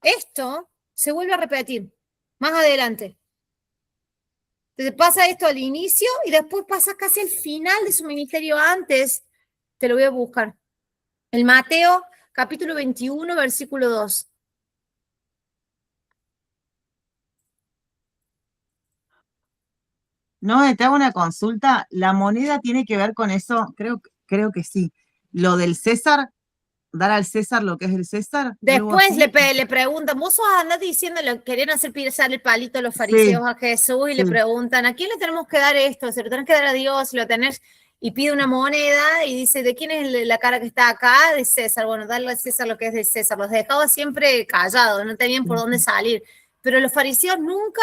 Esto se vuelve a repetir más adelante. Entonces pasa esto al inicio y después pasa casi al final de su ministerio antes. Te lo voy a buscar. El Mateo, capítulo 21, versículo 2. No, te hago una consulta. ¿La moneda tiene que ver con eso? Creo que sí. Lo del César, dar al César lo que es del César. ¿Algo Después así? le preguntan, vos andás diciendo, querían hacer pisar el palito a los Sí, fariseos a Jesús y le sí. preguntan, ¿a quién le tenemos que dar esto? ¿Se lo tenés que dar a Dios? ¿Lo tenés? Y pide una moneda y dice, ¿de quién es la cara que está acá? De César. Bueno, darle a César lo que es de César. Los dejaba siempre callados, no tenían por dónde salir. Pero los fariseos nunca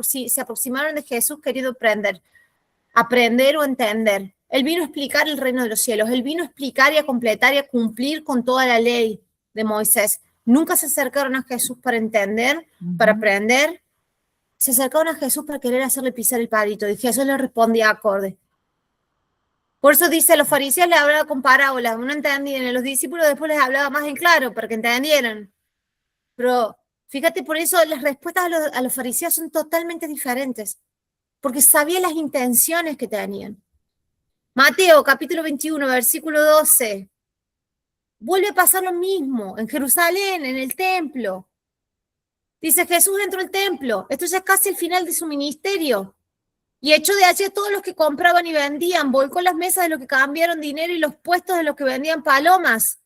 se aproximaron de Jesús queriendo aprender o entender. Él vino a explicar el reino de los cielos. Él vino a explicar y a completar y a cumplir con toda la ley de Moisés. Nunca se acercaron a Jesús para entender, para aprender. Se acercaron a Jesús para querer hacerle pisar el palito. Y Jesús le respondía acorde. Por eso dice, a los fariseos les hablaba con parábolas, no entendían. A los discípulos después les hablaba más en claro para que entendieran. Pero fíjate, por eso las respuestas a los fariseos son totalmente diferentes. Porque sabía las intenciones que tenían. Mateo, capítulo 21, versículo 12. Vuelve a pasar lo mismo en Jerusalén, en el templo. Dice, Jesús entró al templo. Esto ya es casi el final de su ministerio. Y echó de allí a todos los que compraban y vendían. Volcó las mesas de los que cambiaron dinero y los puestos de los que vendían palomas.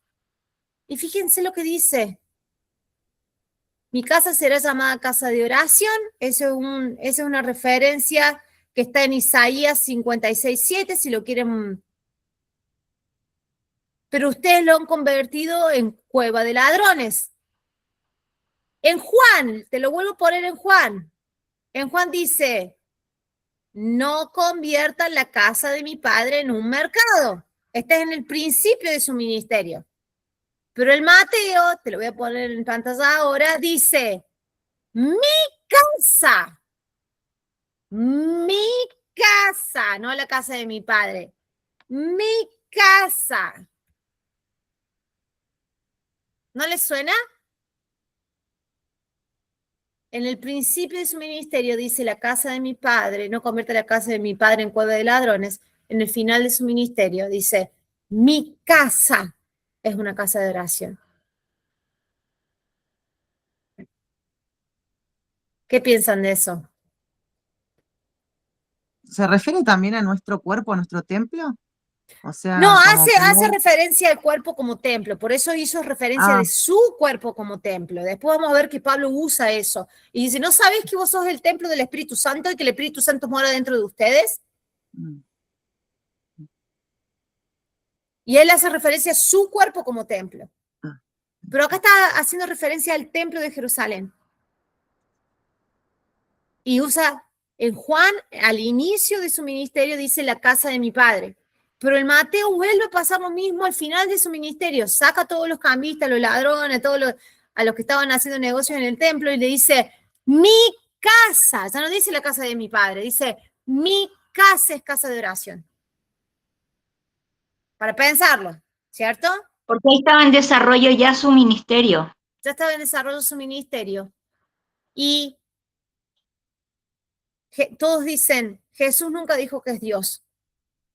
Y fíjense lo que dice. Mi casa será llamada casa de oración. Esa es una referencia que está en Isaías 56:7, si lo quieren. Pero ustedes lo han convertido en cueva de ladrones. En Juan, te lo vuelvo a poner en Juan. En Juan dice, no conviertan la casa de mi padre en un mercado. Este es en el principio de su ministerio. Pero el Mateo, te lo voy a poner en pantalla ahora, dice, mi casa, no la casa de mi padre, mi casa. ¿No les suena? En el principio de su ministerio dice la casa de mi padre, no convierte la casa de mi padre en cueva de ladrones. En el final de su ministerio dice, mi casa es una casa de oración. ¿Qué piensan de eso? ¿Se refiere también a nuestro cuerpo, a nuestro templo? O sea, No, como hace referencia al cuerpo como templo, por eso hizo referencia de su cuerpo como templo. Después vamos a ver que Pablo usa eso. Y dice, ¿no sabéis que vos sos el templo del Espíritu Santo y que el Espíritu Santo mora dentro de ustedes? Y él hace referencia a su cuerpo como templo. Pero acá está haciendo referencia al templo de Jerusalén. Y usa, en Juan, al inicio de su ministerio, dice la casa de mi padre. Pero el Mateo vuelve a pasar lo mismo al final de su ministerio. Saca a todos los cambistas, los ladrones, a los que estaban haciendo negocios en el templo y le dice, mi casa. Ya no dice la casa de mi padre, dice, mi casa es casa de oración. Para pensarlo, ¿cierto? Porque ahí estaba en desarrollo ya su ministerio. Ya estaba en desarrollo su ministerio. Y todos dicen, Jesús nunca dijo que es Dios.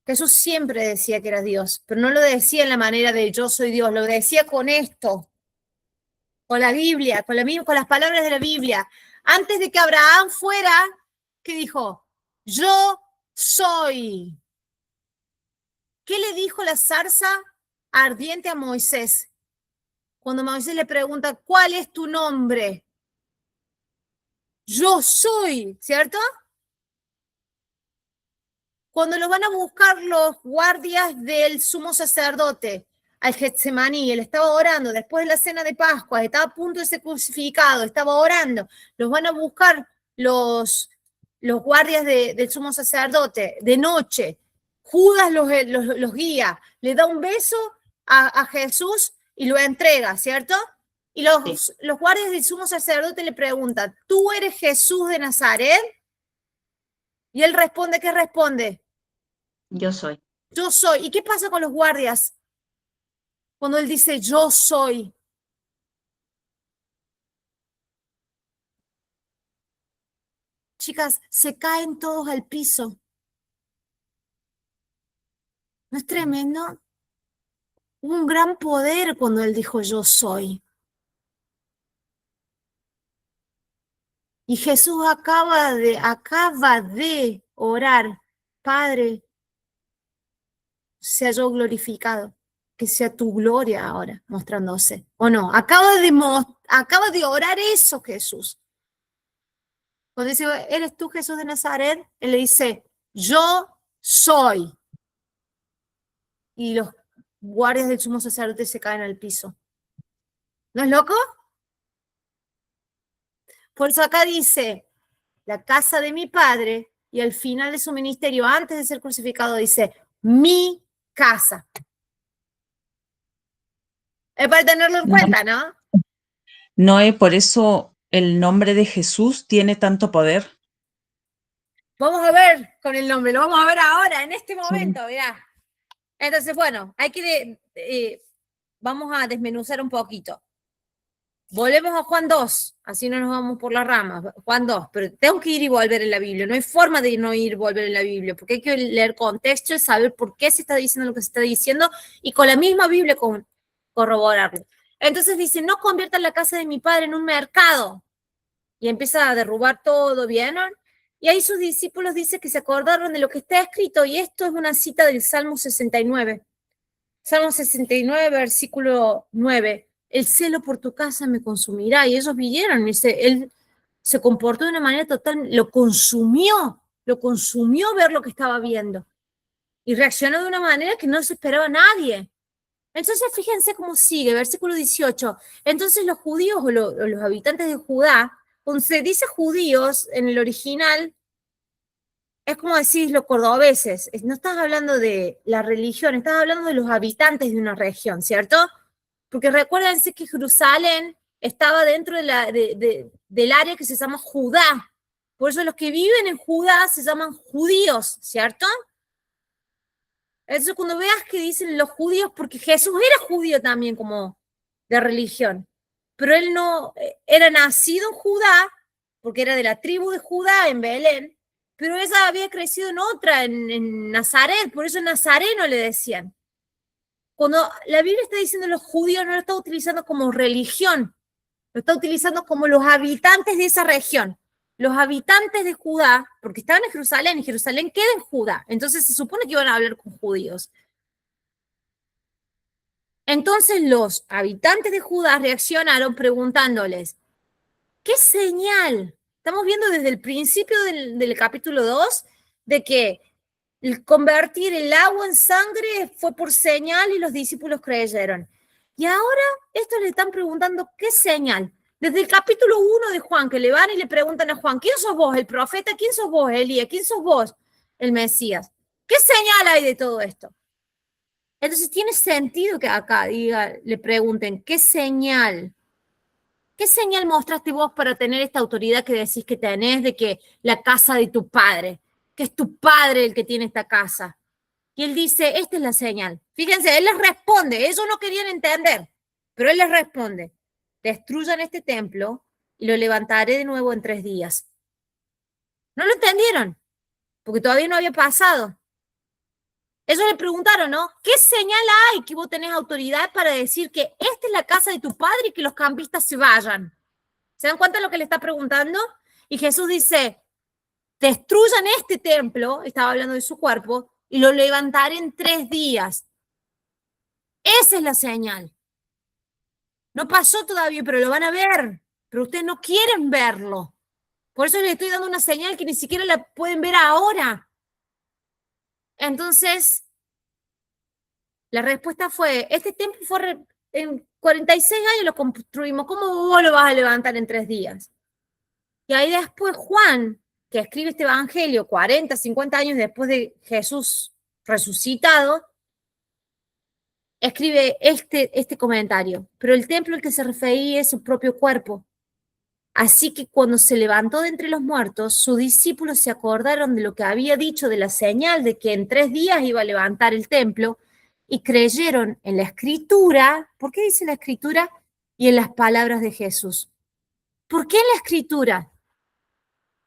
Jesús siempre decía que era Dios, pero no lo decía en la manera de yo soy Dios, lo decía con esto, con la Biblia, con las palabras de la Biblia. Antes de que Abraham fuera, ¿qué dijo? Yo soy. ¿Qué le dijo la zarza ardiente a Moisés? Cuando Moisés le pregunta, ¿cuál es tu nombre? Yo soy, ¿cierto? Cuando lo van a buscar los guardias del sumo sacerdote al Getsemaní, él estaba orando después de la cena de Pascua, estaba a punto de ser crucificado, estaba orando, los van a buscar los guardias del sumo sacerdote de noche. Judas los guía, le da un beso a Jesús y lo entrega, ¿cierto? Y los guardias del sumo sacerdote le preguntan, ¿tú eres Jesús de Nazaret? Y él responde, ¿qué responde? Yo soy. Yo soy. ¿Y qué pasa con los guardias? Cuando él dice, yo soy. Chicas, se caen todos al piso. ¿No es tremendo? Hubo un gran poder cuando él dijo, yo soy. Y Jesús acaba de orar, Padre, sea yo glorificado, que sea tu gloria ahora mostrándose. ¿O no? Acaba de orar eso Jesús. Cuando dice, ¿eres tú Jesús de Nazaret? Él le dice, yo soy. Y los guardias del sumo sacerdote se caen al piso. ¿No es loco? Por eso acá dice, la casa de mi padre, y al final de su ministerio, antes de ser crucificado, dice, mi casa. Es para tenerlo en cuenta, ¿no? Noé, por eso el nombre de Jesús tiene tanto poder. Vamos a ver con el nombre, lo vamos a ver ahora, en este momento, mirá. Entonces, bueno, vamos a desmenuzar un poquito. Volvemos a Juan 2, así no nos vamos por las ramas. Juan 2, pero tengo que ir y volver en la Biblia. No hay forma de no ir y volver en la Biblia, porque hay que leer contexto y saber por qué se está diciendo lo que se está diciendo y con la misma Biblia corroborarlo. Entonces dice, no conviertan la casa de mi padre en un mercado. Y empieza a derrubar todo, ¿vieron? Y ahí sus discípulos dicen que se acordaron de lo que está escrito, y esto es una cita del Salmo 69. Salmo 69, versículo 9. El celo por tu casa me consumirá. Y ellos vieron, él se comportó de una manera total, lo consumió ver lo que estaba viendo. Y reaccionó de una manera que no se esperaba nadie. Entonces, fíjense cómo sigue, versículo 18. Entonces los judíos o los habitantes de Judá, cuando se dice judíos en el original, es como decís los cordobeses, no estás hablando de la religión, estás hablando de los habitantes de una región, ¿cierto? Porque recuérdense que Jerusalén estaba dentro del área que se llama Judá. Por eso los que viven en Judá se llaman judíos, ¿cierto? Entonces cuando veas que dicen los judíos, porque Jesús era judío también como de religión, pero él no era nacido en Judá, porque era de la tribu de Judá en Belén, pero ella había crecido en otra, en Nazaret, por eso nazareno le decían. Cuando la Biblia está diciendo los judíos, no lo está utilizando como religión, lo está utilizando como los habitantes de esa región. Los habitantes de Judá, porque estaban en Jerusalén, y Jerusalén queda en Judá, entonces se supone que iban a hablar con judíos. Entonces los habitantes de Judá reaccionaron preguntándoles, ¿qué señal? Estamos viendo desde el principio del capítulo 2 de que el convertir el agua en sangre fue por señal y los discípulos creyeron. Y ahora estos le están preguntando, ¿qué señal? Desde el capítulo 1 de Juan, que le van y le preguntan a Juan, ¿quién sos vos, el profeta? ¿Quién sos vos, Elías? ¿Quién sos vos, el Mesías? ¿Qué señal hay de todo esto? Entonces tiene sentido que acá le pregunten, ¿qué señal? ¿Qué señal mostraste vos para tener esta autoridad que decís que tenés de que la casa de tu padre, que es tu padre el que tiene esta casa? Y él dice, esta es la señal. Fíjense, él les responde, ellos no querían entender, pero él les responde, destruyan este templo y lo levantaré de nuevo en 3 días. No lo entendieron, porque todavía no había pasado. Ellos le preguntaron, ¿no? ¿Qué señal hay que vos tenés autoridad para decir que esta es la casa de tu padre y que los campistas se vayan? ¿Se dan cuenta de lo que le está preguntando? Y Jesús dice, destruyan este templo, estaba hablando de su cuerpo, y lo levantaré en 3 días. Esa es la señal. No pasó todavía, pero lo van a ver. Pero ustedes no quieren verlo. Por eso les estoy dando una señal que ni siquiera la pueden ver ahora. Entonces, la respuesta fue, este templo fue en 46 años lo construimos, ¿cómo vos lo vas a levantar en 3 días? Y ahí después Juan, que escribe este evangelio 40, 50 años después de Jesús resucitado, escribe este comentario, pero el templo al que se refería es su propio cuerpo. Así que cuando se levantó de entre los muertos, sus discípulos se acordaron de lo que había dicho de la señal de que en 3 días iba a levantar el templo, y creyeron en la Escritura. ¿Por qué dice la Escritura? Y en las palabras de Jesús. ¿Por qué en la Escritura?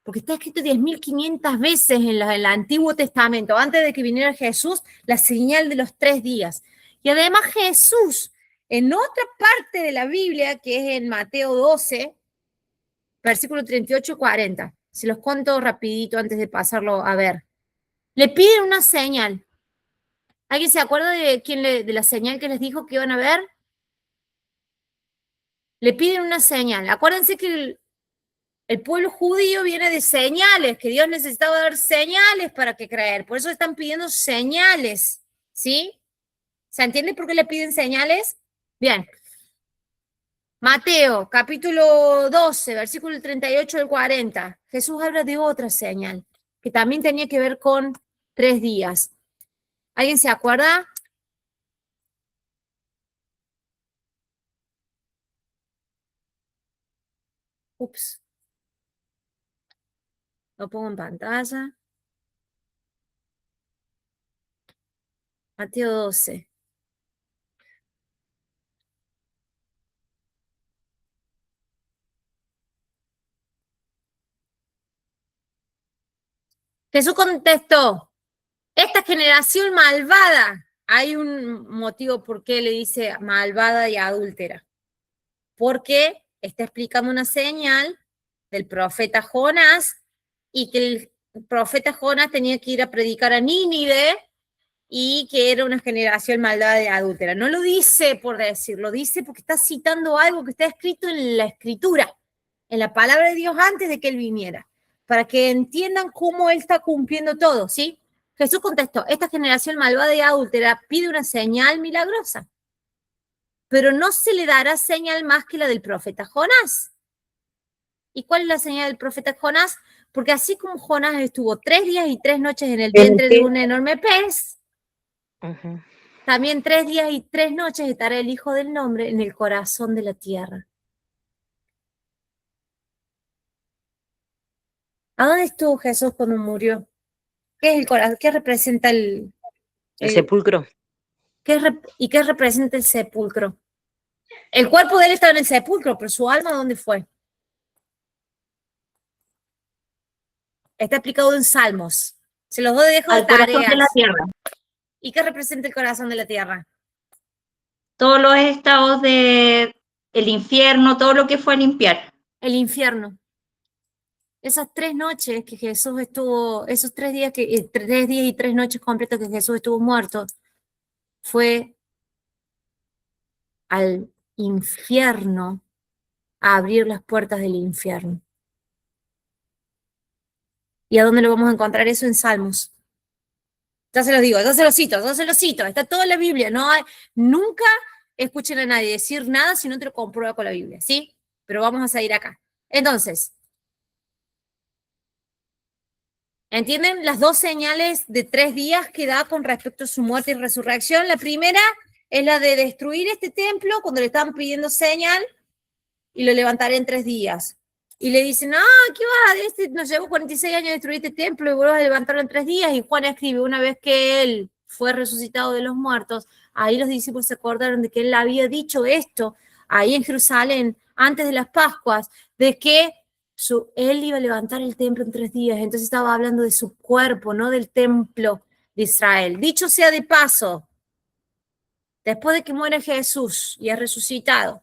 Porque está escrito 10.500 veces en el Antiguo Testamento, antes de que viniera Jesús, la señal de los 3 días. Y además Jesús, en otra parte de la Biblia, que es en Mateo 12, versículo 38 y 40, se los cuento rapidito antes de pasarlo a ver. Le piden una señal. ¿Alguien se acuerda de la señal que les dijo que iban a ver? Le piden una señal. Acuérdense que el pueblo judío viene de señales, que Dios necesitaba dar señales para que creer. Por eso están pidiendo señales, ¿sí? ¿Se entiende por qué le piden señales? Bien. Mateo, capítulo 12, versículo 38 al 40. Jesús habla de otra señal, que también tenía que ver con 3 días. ¿Alguien se acuerda? Ups. Lo pongo en pantalla. Mateo 12. Jesús contestó, esta generación malvada, hay un motivo por qué le dice malvada y adúltera, porque está explicando una señal del profeta Jonás y que el profeta Jonás tenía que ir a predicar a Nínive y que era una generación malvada y adúltera. No lo dice por decirlo, dice porque está citando algo que está escrito en la Escritura, en la palabra de Dios antes de que él viniera, para que entiendan cómo él está cumpliendo todo, ¿sí? Jesús contestó, esta generación malvada y adúltera pide una señal milagrosa, pero no se le dará señal más que la del profeta Jonás. ¿Y cuál es la señal del profeta Jonás? Porque así como Jonás estuvo 3 días y 3 noches en el vientre de un enorme pez, también 3 días y 3 noches estará el Hijo del Hombre en el corazón de la tierra. ¿A dónde estuvo Jesús cuando murió? ¿Qué es el corazón? ¿Qué representa el sepulcro? ¿Y qué representa el sepulcro? El cuerpo de él estaba en el sepulcro, pero su alma, ¿dónde fue? Está explicado en Salmos. Se los dejo de tareas. De la tierra. ¿Y qué representa el corazón de la tierra? Todos los estados del infierno, todo lo que fue a limpiar. El infierno. Esas 3 noches que Jesús estuvo, esos 3 días, 3 días y 3 noches completas que Jesús estuvo muerto, fue al infierno a abrir las puertas del infierno. ¿Y a dónde lo vamos a encontrar eso? En Salmos. Ya se los digo, ya se los cito, está todo en la Biblia. No hay, nunca escuchen a nadie decir nada si no te lo comprueba con la Biblia, ¿sí? Pero vamos a seguir acá. Entonces, ¿entienden las 2 señales de 3 días que da con respecto a su muerte y resurrección? La primera es la de destruir este templo cuando le estaban pidiendo señal y lo levantaré en 3 días. Y le dicen, ¿qué vas a nos llevó 46 años destruir este templo y vuelves a levantarlo en 3 días. Y Juan escribe, una vez que él fue resucitado de los muertos, ahí los discípulos se acordaron de que él había dicho esto ahí en Jerusalén, antes de las Pascuas, de que él iba a levantar el templo en 3 días. Entonces estaba hablando de su cuerpo, no del templo de Israel. Dicho sea de paso, después de que muere Jesús y es resucitado,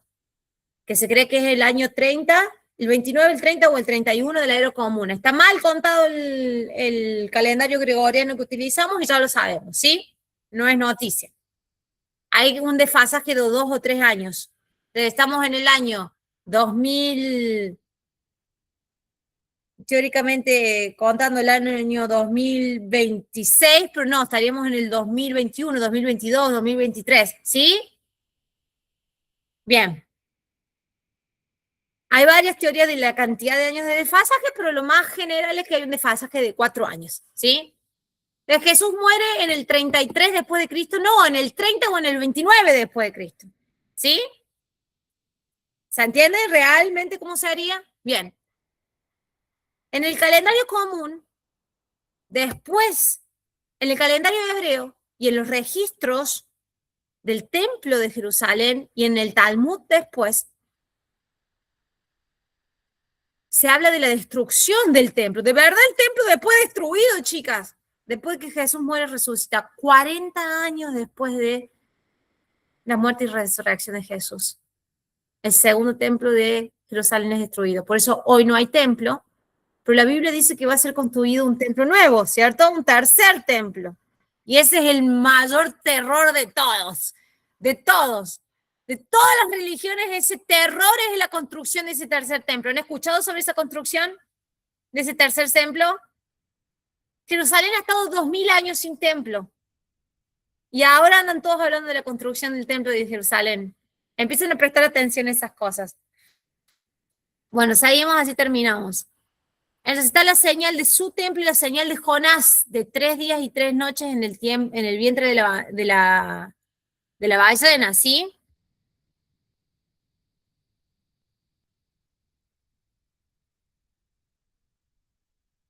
que se cree que es el año 30, el 29, el 30 o el 31 de la era común. Está mal contado el calendario gregoriano que utilizamos y ya lo sabemos, ¿sí? No es noticia. Hay un desfasaje de 2 o 3 años. Estamos en el año 2000, teóricamente contando el año 2026, pero no, estaríamos en el 2021, 2022, 2023, ¿sí? Bien. Hay varias teorías de la cantidad de años de desfasaje, pero lo más general es que hay un desfasaje de 4 años, ¿sí? Entonces Jesús muere en el 33 después de Cristo, no, en el 30 o en el 29 después de Cristo, ¿sí? ¿Se entiende realmente cómo se haría? Bien. En el calendario común, después, en el calendario hebreo y en los registros del templo de Jerusalén y en el Talmud después se habla de la destrucción del templo. De verdad el templo después destruido, chicas. Después de que Jesús muere, resucita. 40 años después de la muerte y resurrección de Jesús. El segundo templo de Jerusalén es destruido. Por eso hoy no hay templo, pero la Biblia dice que va a ser construido un templo nuevo, ¿cierto? Un tercer templo. Y ese es el mayor terror de todos, de todos. De todas las religiones, ese terror es la construcción de ese tercer templo. ¿Han escuchado sobre esa construcción de ese tercer templo? Jerusalén ha estado 2000 años sin templo. Y ahora andan todos hablando de la construcción del templo de Jerusalén. Empiecen a prestar atención a esas cosas. Bueno, seguimos, así terminamos. Entonces está la señal de su templo y la señal de Jonás, de 3 días y 3 noches en el vientre de la ballena, ¿sí?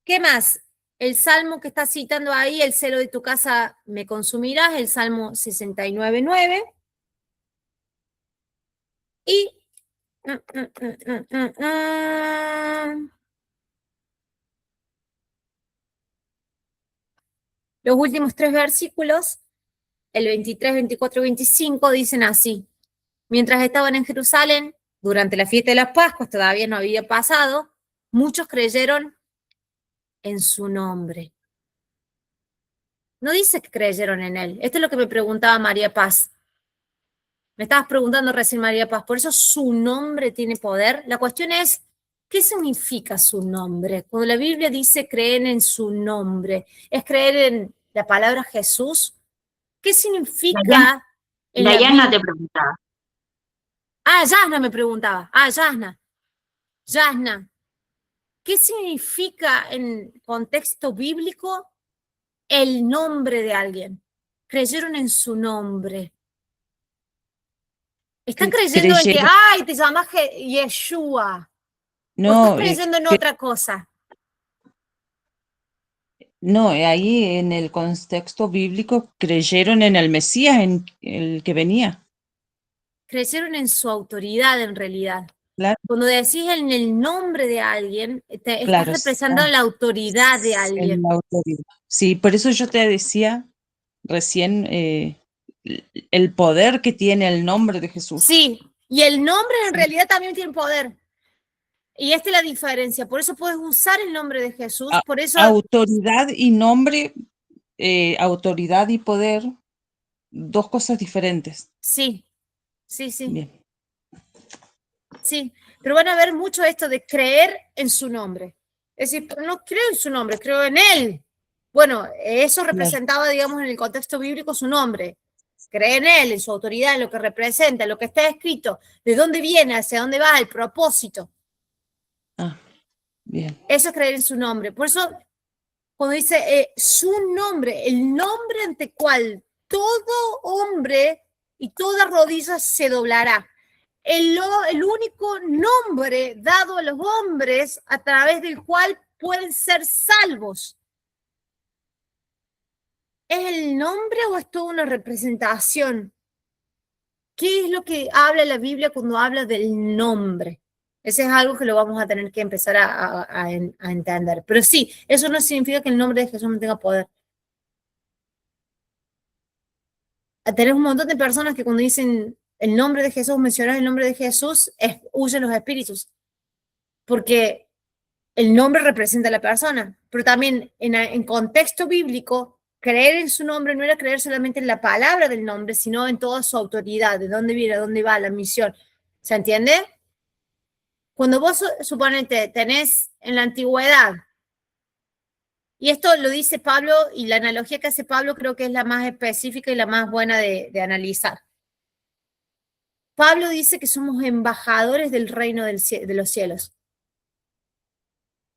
¿Qué más? El salmo que está citando ahí, el celo de tu casa me consumirás, el salmo 69:9. Y los últimos 3 versículos, el 23, 24 y 25, dicen así. Mientras estaban en Jerusalén, durante la fiesta de las Pascuas, todavía no había pasado, muchos creyeron en su nombre. No dice que creyeron en él. Esto es lo que me preguntaba María Paz. Me estabas preguntando recién, María Paz, ¿por eso su nombre tiene poder? La cuestión es, ¿qué significa su nombre? Cuando la Biblia dice creer en su nombre, ¿es creer en la palabra Jesús? ¿Qué significa en la Dayana Biblia? te preguntaba. Ah, Yasna me preguntaba. Ah, Yasna. Yasna. ¿Qué significa en contexto bíblico el nombre de alguien? Creyeron en su nombre. Están creyendo en que, Creyeron, ay, te llamas Yeshua. O estás no, creyendo en otra cosa. no, ahí en el contexto bíblico creyeron en el Mesías, en el que venía. Creyeron en su autoridad en realidad. Claro, Cuando decís en el nombre de alguien, estás claro, representando la autoridad de en alguien. la autoridad. Sí, por eso yo te decía recién el poder que tiene el nombre de Jesús. Sí, y el nombre en realidad también tiene poder. Y esta es la diferencia. Por eso puedes usar el nombre de Jesús. Por eso, Autoridad y nombre, autoridad y poder, dos cosas diferentes. sí, sí, sí, Bien. sí. Pero van a ver mucho esto de creer en su nombre. Es decir, no creo en su nombre, creo en él. Bueno, eso representaba, digamos, en el contexto bíblico su nombre. Cree en él, en su autoridad, en lo que representa, en lo que está escrito, de dónde viene, hacia dónde va, el propósito. Ah, bien. Eso es creer en su nombre. Por eso, cuando dice su nombre, el nombre ante cual todo hombre y toda rodilla se doblará. El único nombre dado a los hombres a través del cual pueden ser salvos. ¿Es el nombre o es toda una representación? ¿Qué es lo que habla la Biblia cuando habla del nombre? Ese es algo que lo vamos a tener que empezar a entender. Pero sí, eso no significa que el nombre de Jesús no tenga poder. Tenemos un montón de personas que cuando dicen el nombre de Jesús, mencionar el nombre de Jesús, huyen los espíritus. Porque el nombre representa a la persona. Pero también en contexto bíblico, creer en su nombre no era creer solamente en la palabra del nombre, sino en toda su autoridad, de dónde viene, a dónde va, la misión. ¿Se entiende? Cuando vos, suponete, tenés en la antigüedad, y esto lo dice Pablo, y la analogía que hace Pablo creo que es la más específica y la más buena de analizar. Pablo dice que somos embajadores del reino de los cielos.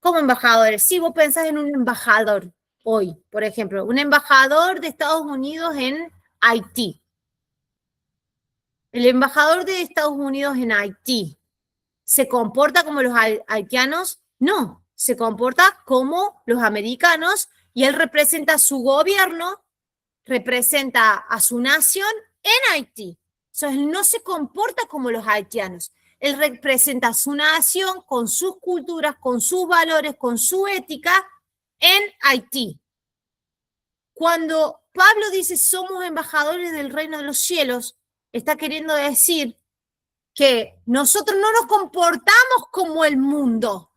¿Cómo embajadores? Si vos pensás en un embajador hoy, por ejemplo, un embajador de Estados Unidos en Haití. El embajador de Estados Unidos en Haití, ¿se comporta como los haitianos? No, se comporta como los americanos y él representa a su gobierno, representa a su nación en Haití. Entonces, él no se comporta como los haitianos. Él representa su nación con sus culturas, con sus valores, con su ética en Haití. Cuando Pablo dice somos embajadores del reino de los cielos, está queriendo decir que nosotros no nos comportamos como el mundo,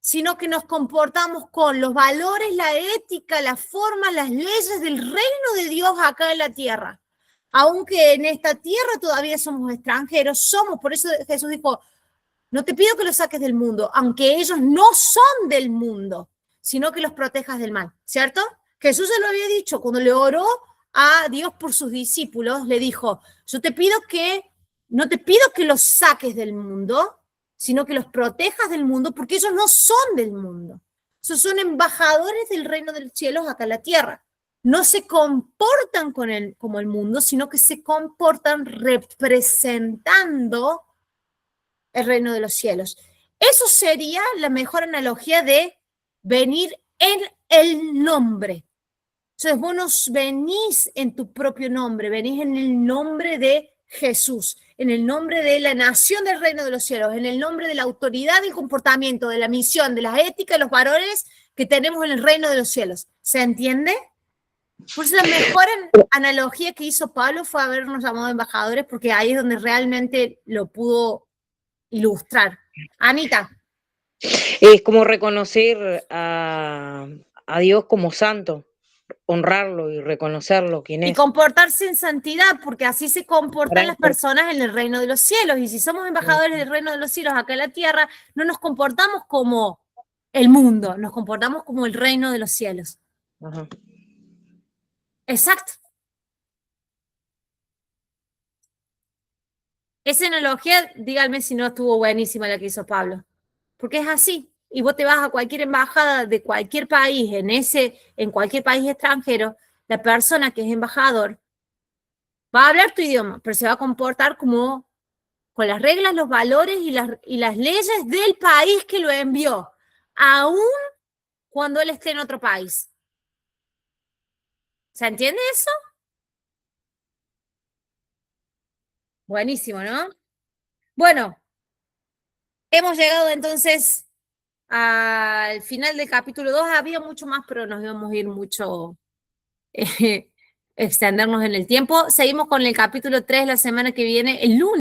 sino que nos comportamos con los valores, la ética, las formas, las leyes del reino de Dios acá en la tierra. Aunque en esta tierra todavía somos extranjeros, por eso Jesús dijo, no te pido que los saques del mundo, aunque ellos no son del mundo, sino que los protejas del mal, ¿cierto? Jesús se lo había dicho cuando le oró a Dios por sus discípulos, le dijo, no te pido que los saques del mundo, sino que los protejas del mundo, porque ellos no son del mundo. Esos son embajadores del reino de los cielos acá en la tierra. No se comportan como el mundo, sino que se comportan representando el reino de los cielos. Eso sería la mejor analogía de venir en el nombre. Entonces vos no venís en tu propio nombre, venís en el nombre de Jesús, en el nombre de la nación del reino de los cielos, en el nombre de la autoridad, del comportamiento, de la misión, de la ética, de los valores que tenemos en el reino de los cielos. ¿Se entiende? Por eso la mejor analogía que hizo Pablo fue habernos llamado embajadores, porque ahí es donde realmente lo pudo ilustrar. Anita. Es como reconocer a Dios como santo, honrarlo y reconocerlo quién es. Y comportarse en santidad, porque así se comportan las personas en el reino de los cielos. Y si somos embajadores del reino de los cielos acá en la tierra, no nos comportamos como el mundo, nos comportamos como el reino de los cielos. Ajá. Exacto. Esa analogía, díganme si no estuvo buenísima la que hizo Pablo. Porque es así. Y vos te vas a cualquier embajada de cualquier país, en cualquier país extranjero, la persona que es embajador va a hablar tu idioma, pero se va a comportar como con las reglas, los valores y las leyes del país que lo envió, aún cuando él esté en otro país. ¿Se entiende eso? Buenísimo, ¿no? Bueno, hemos llegado entonces al final del capítulo 2. Había mucho más, pero nos íbamos a ir mucho, extendernos en el tiempo. Seguimos con el capítulo 3 la semana que viene, el lunes.